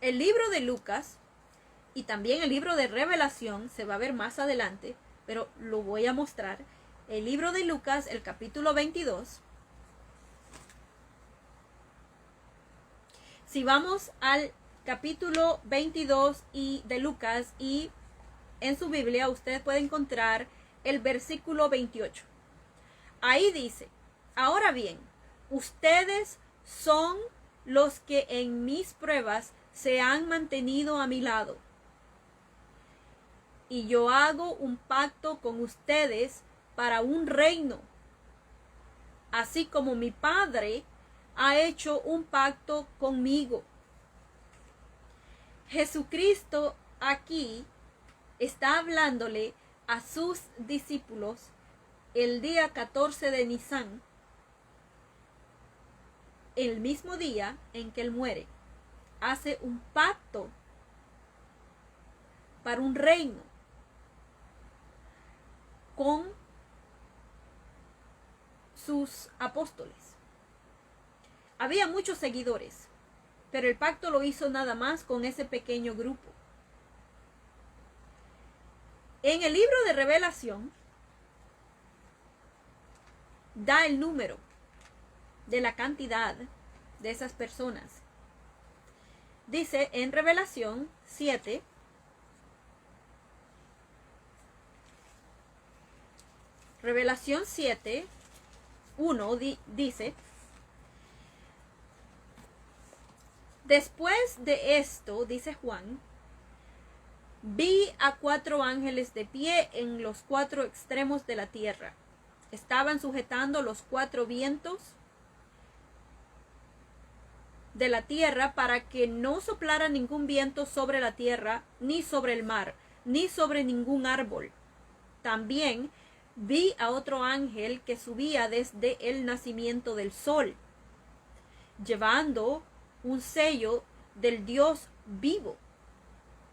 El libro de Lucas y también el libro de Revelación se va a ver más adelante, pero lo voy a mostrar. El libro de Lucas, el capítulo 22. Si vamos al capítulo 22 de Lucas y en su Biblia usted puede encontrar el versículo 28. Ahí dice, ahora bien, ustedes son los que en mis pruebas se han mantenido a mi lado. Y yo hago un pacto con ustedes para un reino, así como mi Padre ha hecho un pacto conmigo. Jesucristo aquí está hablándole a sus discípulos el día 14 de Nisan, el mismo día en que él muere. Hace un pacto para un reino con sus apóstoles. Había muchos seguidores, pero el pacto lo hizo nada más con ese pequeño grupo. En el libro de Revelación da el número de la cantidad de esas personas. Dice en Revelación 7, Revelación 7, 1 dice, después de esto, dice Juan, vi a 4 ángeles de pie en los 4 extremos de la tierra. Estaban sujetando los 4 vientos de la tierra para que no soplara ningún viento sobre la tierra, ni sobre el mar, ni sobre ningún árbol. También vi a otro ángel que subía desde el nacimiento del sol, llevando un sello del Dios vivo,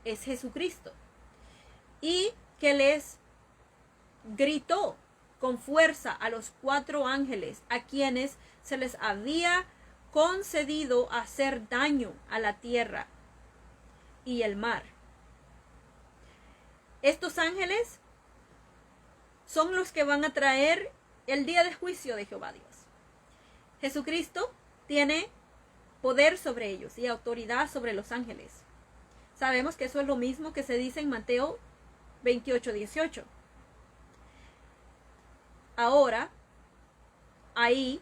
es Jesucristo, y que les gritó con fuerza a los 4 ángeles a quienes se les había concedido hacer daño a la tierra y el mar. Estos ángeles son los que van a traer el día de juicio de Jehová Dios. Jesucristo tiene poder sobre ellos y autoridad sobre los ángeles. Sabemos que eso es lo mismo que se dice en Mateo 28:18. Ahora, ahí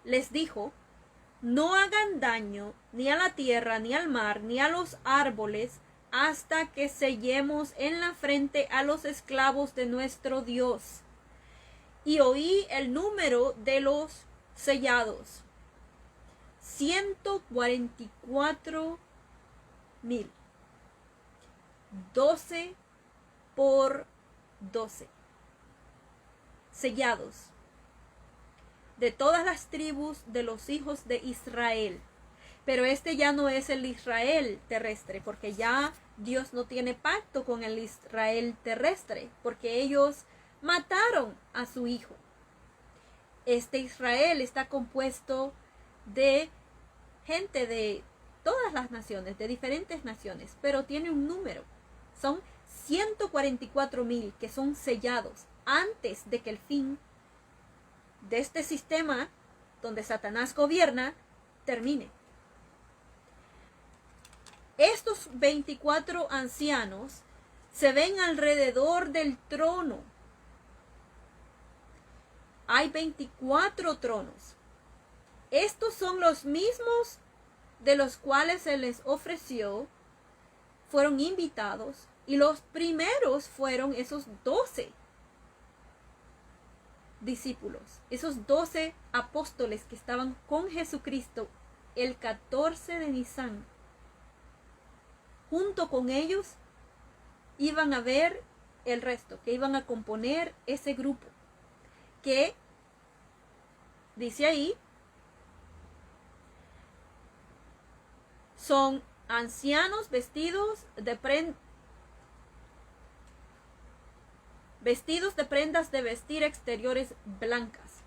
les dijo, no hagan daño ni a la tierra, ni al mar, ni a los árboles, hasta que sellemos en la frente a los esclavos de nuestro Dios. Y oí el número de los sellados. 144,000. 12 por 12. Sellados. De todas las tribus de los hijos de Israel. Pero este ya no es el Israel terrestre, porque ya Dios no tiene pacto con el Israel terrestre, porque ellos mataron a su hijo. Este Israel está compuesto de gente de todas las naciones, de diferentes naciones, pero tiene un número. Son 144,000 que son sellados antes de que el fin de este sistema donde Satanás gobierna termine. Estos 24 ancianos se ven alrededor del trono. Hay 24 tronos. Estos son los mismos de los cuales se les ofreció, fueron invitados, y los primeros fueron esos 12 discípulos, esos 12 apóstoles que estaban con Jesucristo el 14 de Nisan. Junto con ellos iban a ver el resto, que iban a componer ese grupo, que dice ahí, son ancianos vestidos de prendas de vestir exteriores blancas.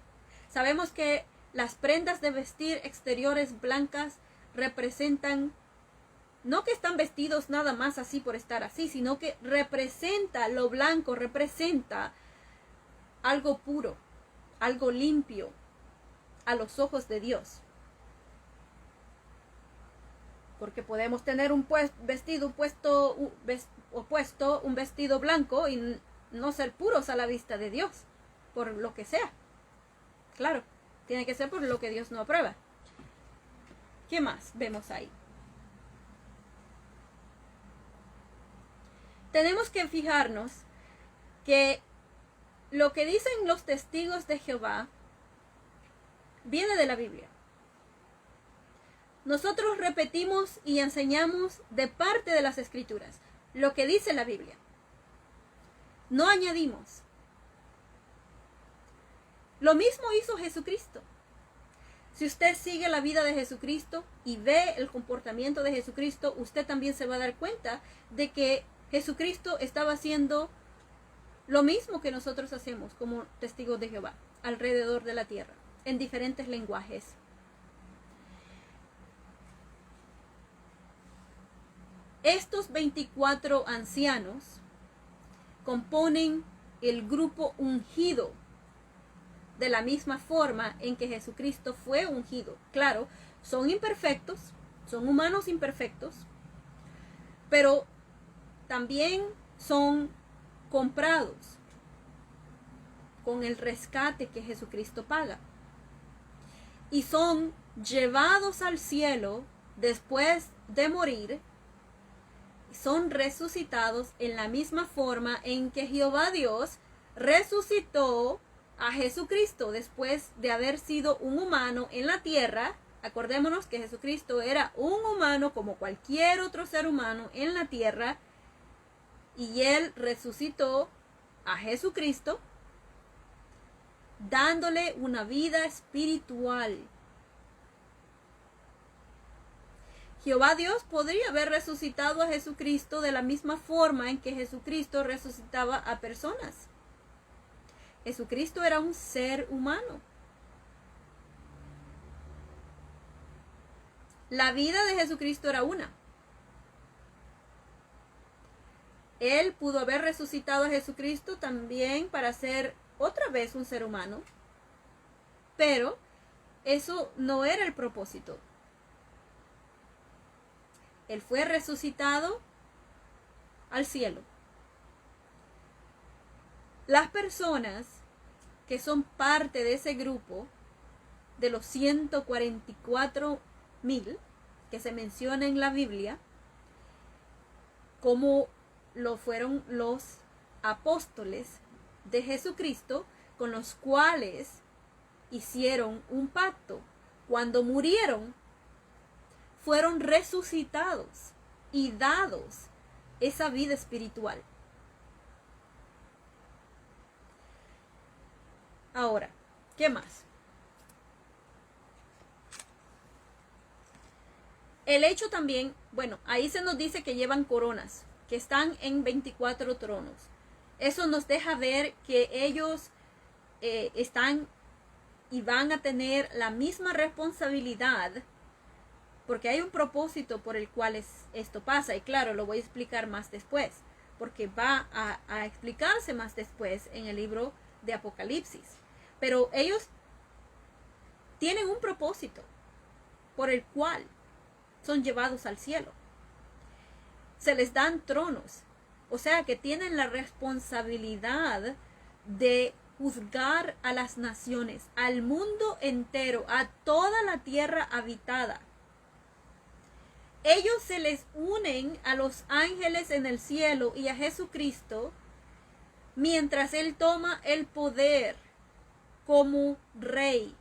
Sabemos que las prendas de vestir exteriores blancas representan, no que están vestidos nada más así por estar así, sino que representa, lo blanco representa algo puro, algo limpio a los ojos de Dios. Porque podemos tener un vestido opuesto, un vestido blanco, y no ser puros a la vista de Dios, por lo que sea. Claro, tiene que ser por lo que Dios no aprueba. ¿Qué más vemos ahí? Tenemos que fijarnos que lo que dicen los testigos de Jehová viene de la Biblia. Nosotros repetimos y enseñamos de parte de las Escrituras lo que dice la Biblia. No añadimos. Lo mismo hizo Jesucristo. Si usted sigue la vida de Jesucristo y ve el comportamiento de Jesucristo, usted también se va a dar cuenta de que Jesucristo estaba haciendo lo mismo que nosotros hacemos como testigos de Jehová alrededor de la tierra, en diferentes lenguajes. Estos 24 ancianos componen el grupo ungido de la misma forma en que Jesucristo fue ungido. Claro, son imperfectos, son humanos imperfectos, pero también son comprados con el rescate que Jesucristo paga. Y son llevados al cielo después de morir. Son resucitados en la misma forma en que Jehová Dios resucitó a Jesucristo después de haber sido un humano en la tierra. Acordémonos que Jesucristo era un humano como cualquier otro ser humano en la tierra, y Él resucitó a Jesucristo dándole una vida espiritual. Jehová Dios podría haber resucitado a Jesucristo de la misma forma en que Jesucristo resucitaba a personas. Jesucristo era un ser humano. La vida de Jesucristo era una. Él pudo haber resucitado a Jesucristo también para ser otra vez un ser humano, pero eso no era el propósito. Él fue resucitado al cielo. Las personas que son parte de ese grupo, de los 144,000 que se menciona en la Biblia, como lo fueron los apóstoles de Jesucristo, con los cuales hicieron un pacto. Cuando murieron, fueron resucitados y dados esa vida espiritual. Ahora, ¿qué más? El hecho también, bueno, ahí se nos dice que llevan coronas, que están en 24 tronos. Eso nos deja ver que ellos están y van a tener la misma responsabilidad, porque hay un propósito por el cual esto pasa. Y claro, lo voy a explicar más después, porque va a explicarse más después en el libro de Apocalipsis. Pero ellos tienen un propósito por el cual son llevados al cielo. Se les dan tronos, o sea que tienen la responsabilidad de juzgar a las naciones, al mundo entero, a toda la tierra habitada. Ellos se les unen a los ángeles en el cielo y a Jesucristo mientras Él toma el poder como rey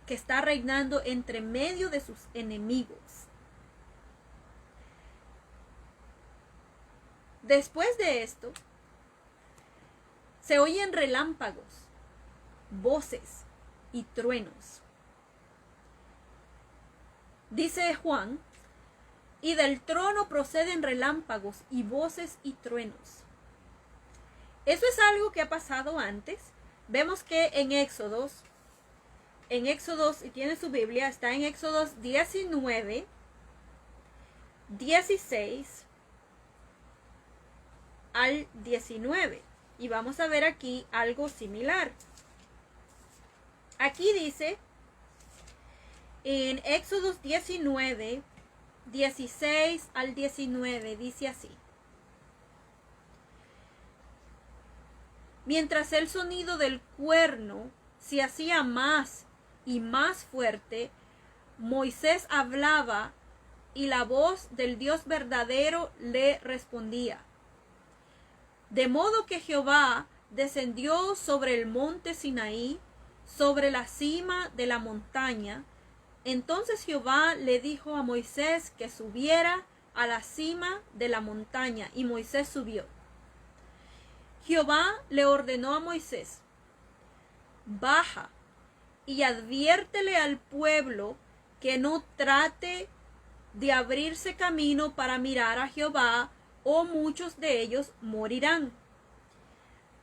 que está reinando entre medio de sus enemigos. Después de esto, se oyen relámpagos, voces y truenos. Dice Juan, y del trono proceden relámpagos y voces y truenos. Eso es algo que ha pasado antes. Vemos que en Éxodos, si tiene su Biblia, está en Éxodos 19, 16 al 19. Y vamos a ver aquí algo similar. Aquí dice, en Éxodos 19, 16 al 19, dice así. Mientras el sonido del cuerno se hacía más y más fuerte, Moisés hablaba y la voz del Dios verdadero le respondía. De modo que Jehová descendió sobre el monte Sinaí, sobre la cima de la montaña. Entonces Jehová le dijo a Moisés que subiera a la cima de la montaña, y Moisés subió. Jehová le ordenó a Moisés, baja y adviértele al pueblo que no trate de abrirse camino para mirar a Jehová, o muchos de ellos morirán.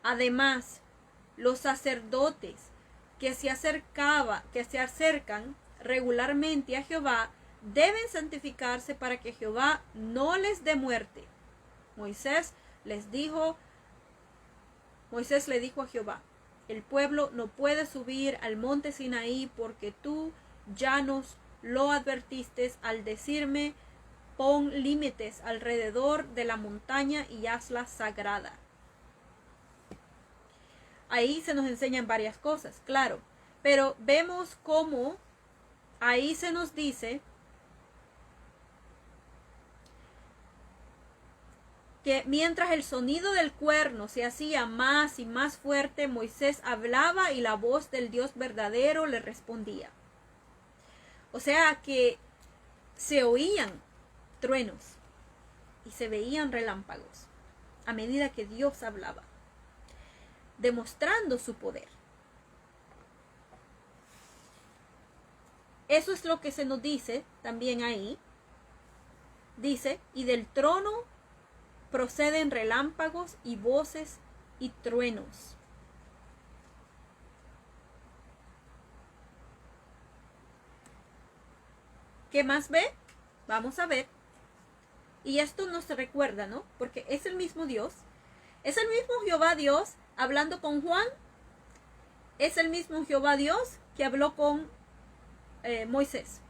Además, los sacerdotes que se acercan regularmente a Jehová deben santificarse para que Jehová no les dé muerte. Moisés le dijo a Jehová, el pueblo no puede subir al monte Sinaí porque tú ya nos lo advertiste al decirme, pon límites alrededor de la montaña y hazla sagrada. Ahí se nos enseñan varias cosas, claro, pero vemos cómo ahí se nos dice que mientras el sonido del cuerno se hacía más y más fuerte, Moisés hablaba y la voz del Dios verdadero le respondía. O sea que se oían truenos y se veían relámpagos a medida que Dios hablaba, demostrando su poder. Eso es lo que se nos dice también ahí. Dice, y del trono proceden relámpagos y voces y truenos. ¿Qué más ve? Vamos a ver. Y esto nos recuerda, ¿no? Porque es el mismo Dios. Es el mismo Jehová Dios hablando con Juan. Es el mismo Jehová Dios que habló con Moisés.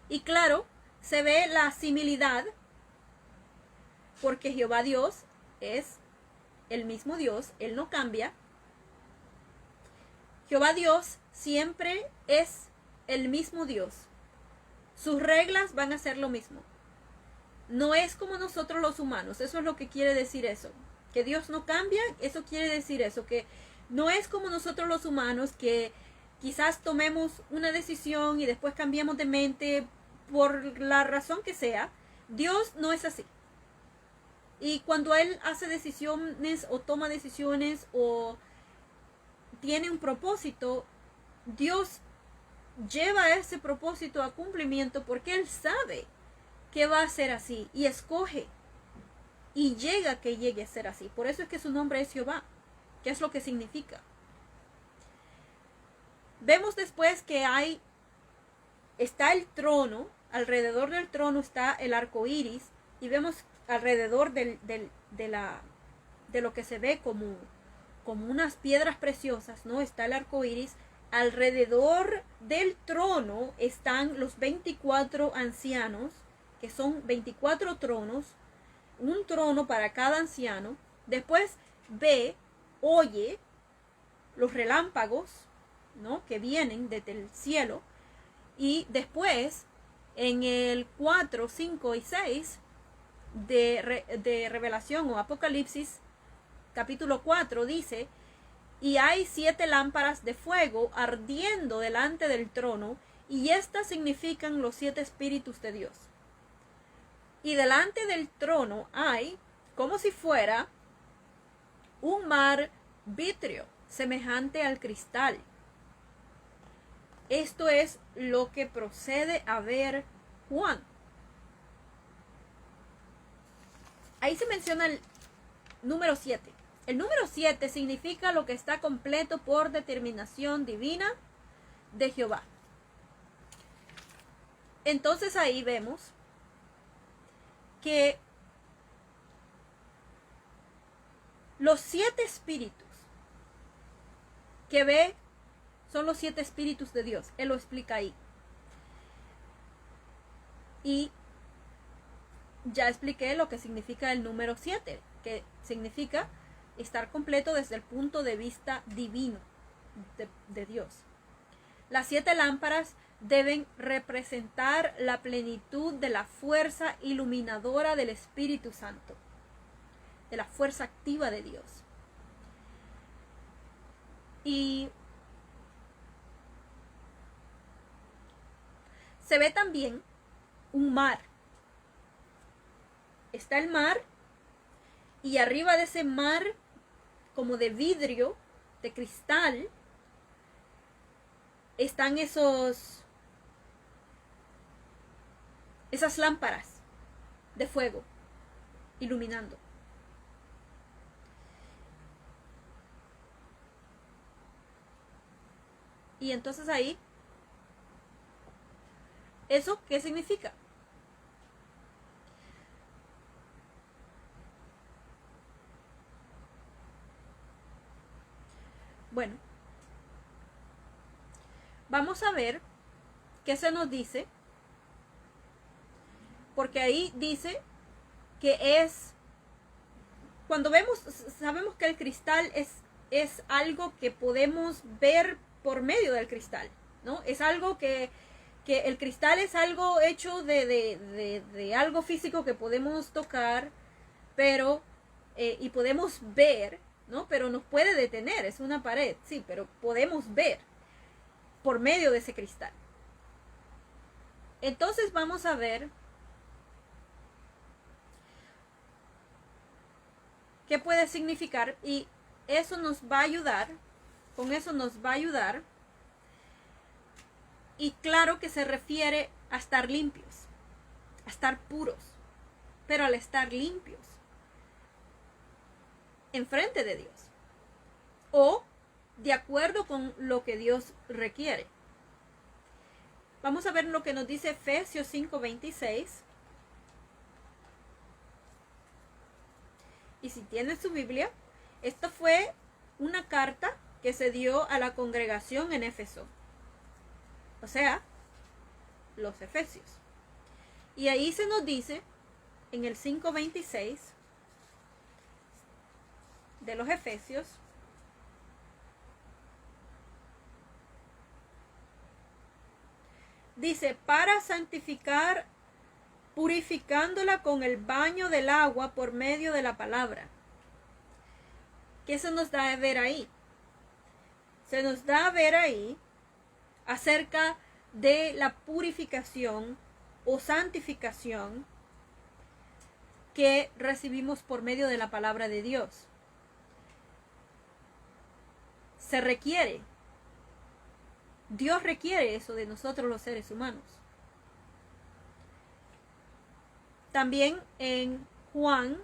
Y claro, se ve la similidad porque Jehová Dios es el mismo Dios, Él no cambia. Jehová Dios siempre es el mismo Dios. Sus reglas van a ser lo mismo. No es como nosotros los humanos. Eso es lo que quiere decir eso. Que Dios no cambia, eso quiere decir eso. Que no es como nosotros los humanos que quizás tomemos una decisión y después cambiemos de mente por la razón que sea. Dios no es así. Y cuando Él hace decisiones o toma decisiones o tiene un propósito, Dios lleva ese propósito a cumplimiento porque Él sabe que va a ser así y escoge y llega que llegue a ser así. Por eso es que su nombre es Jehová. ¿Qué es lo que significa? Vemos después que está el trono, alrededor del trono está el arco iris, y vemos alrededor de lo que se ve como unas piedras preciosas, ¿no? Está el arco iris. Alrededor del trono están los 24 ancianos, que son 24 tronos, un trono para cada anciano. Después oye los relámpagos, ¿no? Que vienen desde el cielo. Y después, en el 4, 5 y 6 de Revelación o Apocalipsis, capítulo 4, dice: y hay 7 lámparas de fuego ardiendo delante del trono, y estas significan los 7 espíritus de Dios. Y delante del trono hay, como si fuera, un mar vítreo, semejante al cristal. Esto es lo que procede a ver Juan. Ahí se menciona el número 7. El número 7 significa lo que está completo por determinación divina de Jehová. Entonces ahí vemos que los 7 espíritus que ve son los 7 espíritus de Dios. Él lo explica ahí. Y ya expliqué lo que significa el número 7, que significa estar completo desde el punto de vista divino de Dios. Las 7 lámparas deben representar la plenitud de la fuerza iluminadora del Espíritu Santo, de la fuerza activa de Dios. Y se ve también un mar. Está el mar, y arriba de ese mar, como de vidrio, de cristal, están esas lámparas de fuego iluminando. Y entonces ahí, ¿eso qué significa? Bueno, vamos a ver qué se nos dice, porque ahí dice que cuando sabemos que el cristal es algo que podemos ver por medio del cristal, ¿no? Es algo que el cristal es algo hecho de algo físico que podemos tocar, pero y podemos ver, ¿no? Pero nos puede detener, es una pared, sí, pero podemos ver por medio de ese cristal. Entonces vamos a ver qué puede significar, y eso nos va a ayudar, con eso nos va a ayudar. Y claro que se refiere a estar limpios, a estar puros, pero al estar limpios enfrente de Dios, o de acuerdo con lo que Dios requiere. Vamos a ver lo que nos dice Efesios 5:26. Y si tienen su Biblia, esta fue una carta que se dio a la congregación en Éfeso, o sea, los efesios. Y ahí se nos dice, en el 5:26 de los Efesios, dice: para santificar, purificándola con el baño del agua por medio de la palabra. ¿Qué se nos da a ver ahí? Se nos da a ver ahí acerca de la purificación o santificación que recibimos por medio de la palabra de Dios. Se requiere, Dios requiere eso de nosotros los seres humanos. También en Juan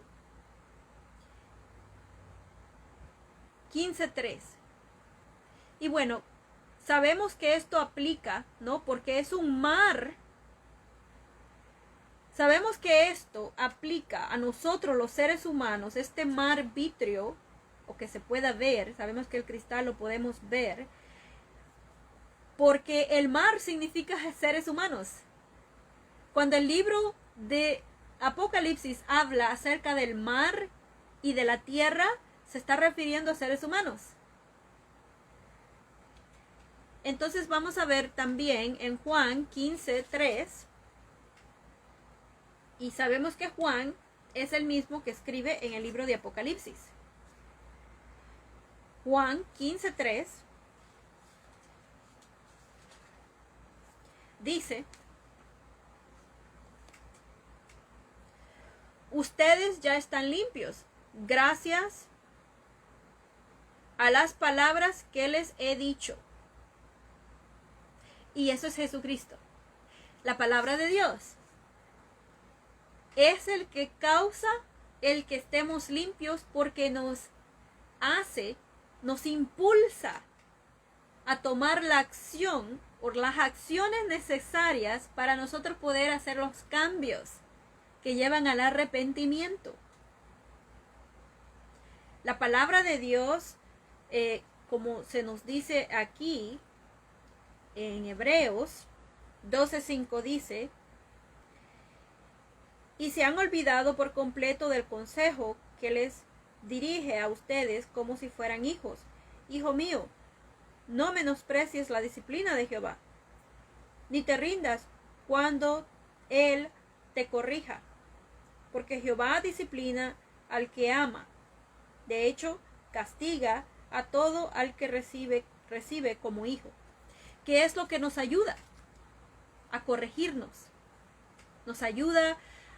15:3. Y bueno, sabemos que esto aplica, ¿no? Porque es un mar. Sabemos que esto aplica a nosotros los seres humanos, este mar vítreo, o que se pueda ver, sabemos que el cristal lo podemos ver, porque el mar significa seres humanos. Cuando el libro de Apocalipsis habla acerca del mar y de la tierra, se está refiriendo a seres humanos. Entonces vamos a ver también en Juan 15:3, y sabemos que Juan es el mismo que escribe en el libro de Apocalipsis. Juan 15:3 dice: ustedes ya están limpios, gracias a las palabras que les he dicho. Y eso es Jesucristo. La palabra de Dios es el que causa el que estemos limpios, porque nos hace, nos impulsa a tomar la acción o las acciones necesarias para nosotros poder hacer los cambios que llevan al arrepentimiento. La palabra de Dios, como se nos dice aquí en Hebreos 12:5, dice: y se han olvidado por completo del consejo que les dirige a ustedes como si fueran hijos. Hijo mío, no menosprecies la disciplina de Jehová, ni te rindas cuando Él te corrija, porque Jehová disciplina al que ama. De hecho, castiga a todo al que recibe como hijo. ¿Qué es lo que nos ayuda a corregirnos? Nos ayuda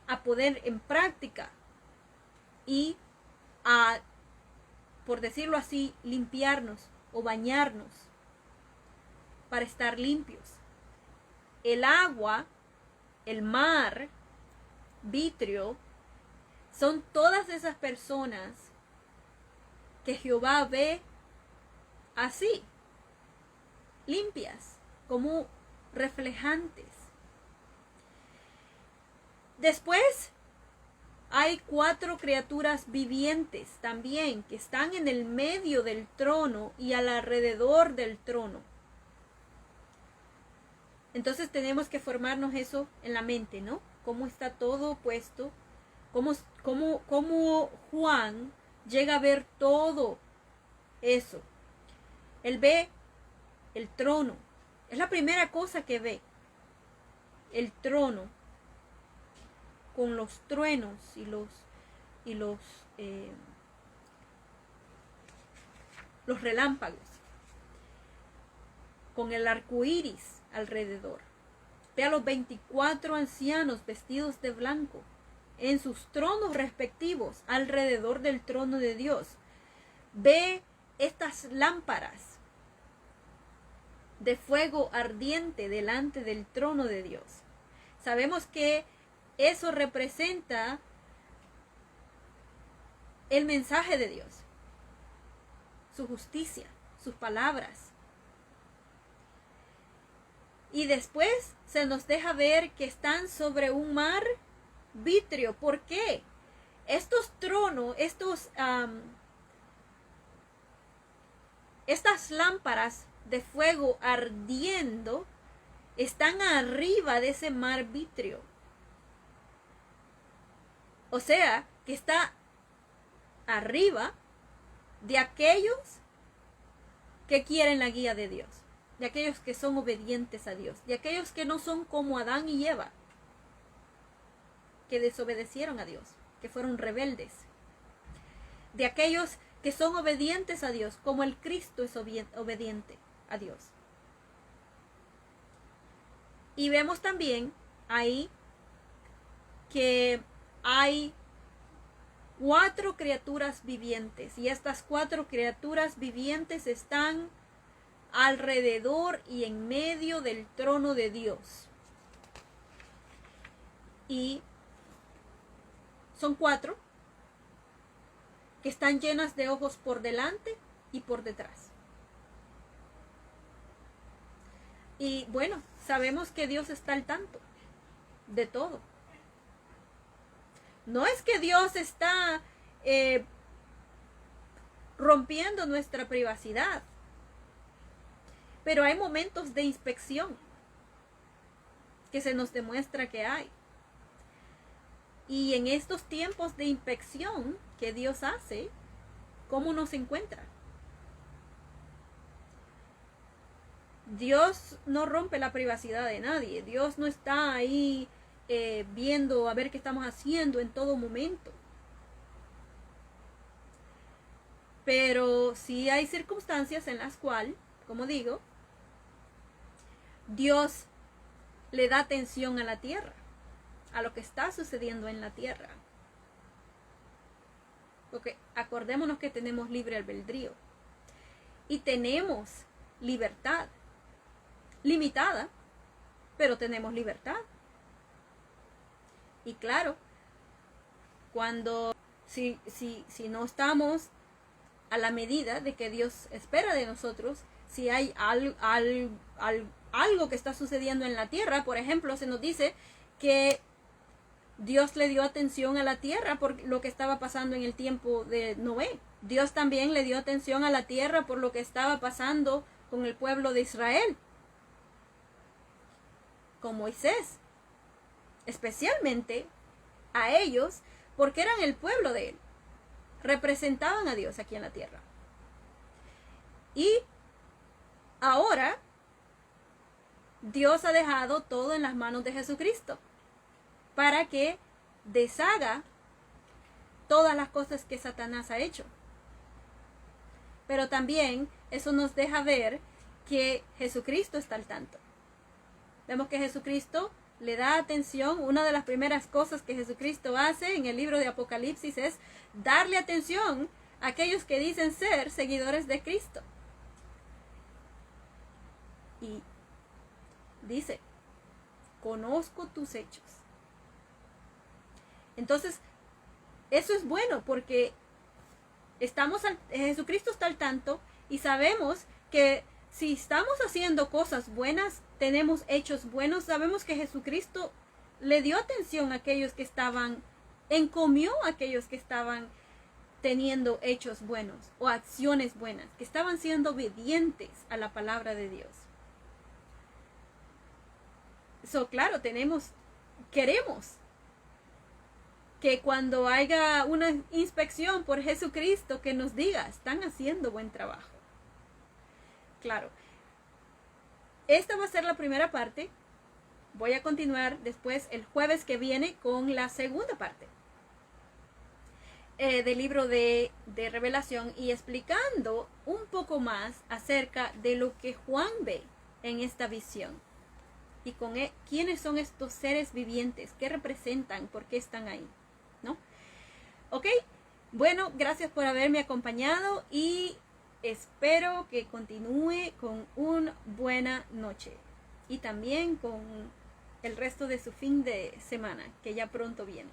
a poner en práctica y a, por decirlo así, limpiarnos o bañarnos para estar limpios. El agua, el mar, vitrio, son todas esas personas que Jehová ve así, limpias, como reflejantes. Después hay 4 criaturas vivientes también que están en el medio del trono y alrededor del trono. Entonces tenemos que formarnos eso en la mente, ¿no? Cómo está todo puesto, cómo Juan llega a ver todo eso. Él ve el trono. Es la primera cosa que ve. El trono con los truenos y los relámpagos, con el arco iris alrededor. Ve a los 24 ancianos vestidos de blanco en sus tronos respectivos alrededor del trono de Dios. Ve estas lámparas de fuego ardiente delante del trono de Dios. Sabemos que eso representa el mensaje de Dios, su justicia, sus palabras. Y después se nos deja ver que están sobre un mar vitrio. ¿Por qué? Estos tronos, estas lámparas de fuego ardiendo están arriba de ese mar vitrio. O sea, que está arriba de aquellos que quieren la guía de Dios, de aquellos que son obedientes a Dios, de aquellos que no son como Adán y Eva, que desobedecieron a Dios, que fueron rebeldes, de aquellos que son obedientes a Dios, como el Cristo es obediente a Dios. Y vemos también ahí que hay 4 criaturas vivientes, y estas 4 criaturas vivientes están alrededor y en medio del trono de Dios. Y son 4 que están llenas de ojos por delante y por detrás. Y bueno, sabemos que Dios está al tanto de todo. No es que Dios está rompiendo nuestra privacidad, pero hay momentos de inspección que se nos demuestra que hay. Y en estos tiempos de inspección que Dios hace, ¿cómo nos encuentra? Dios no rompe la privacidad de nadie. Dios no está ahí viendo a ver qué estamos haciendo en todo momento. Pero sí hay circunstancias en las cuales, como digo, Dios le da atención a la tierra, a lo que está sucediendo en la tierra. Porque acordémonos que tenemos libre albedrío y tenemos libertad, limitada, pero tenemos libertad. Y claro, cuando si no estamos a la medida de que Dios espera de nosotros, si hay algo que está sucediendo en la tierra, por ejemplo, se nos dice que Dios le dio atención a la tierra por lo que estaba pasando en el tiempo de Noé. Dios también le dio atención a la tierra por lo que estaba pasando con el pueblo de Israel, con Moisés, especialmente a ellos, porque eran el pueblo de él, representaban a Dios aquí en la tierra. Y ahora Dios ha dejado todo en las manos de Jesucristo para que deshaga todas las cosas que Satanás ha hecho. Pero también eso nos deja ver que Jesucristo está al tanto. Vemos que Jesucristo le da atención. Una de las primeras cosas que Jesucristo hace en el libro de Apocalipsis es darle atención a aquellos que dicen ser seguidores de Cristo. Y dice, conozco tus hechos. Entonces, eso es bueno porque Jesucristo está al tanto y sabemos que si estamos haciendo cosas buenas, tenemos hechos buenos. Sabemos que Jesucristo le dio atención a aquellos que encomió a aquellos que estaban teniendo hechos buenos o acciones buenas, que estaban siendo obedientes a la palabra de Dios. Claro, queremos que cuando haya una inspección por Jesucristo, que nos diga, están haciendo buen trabajo. Claro, esta va a ser la primera parte. Voy a continuar después el jueves que viene con la segunda parte del libro de Revelación y explicando un poco más acerca de lo que Juan ve en esta visión y quiénes son estos seres vivientes, qué representan, por qué están ahí, ¿no? Ok, bueno, gracias por haberme acompañado y espero que continúe con una buena noche y también con el resto de su fin de semana, que ya pronto viene.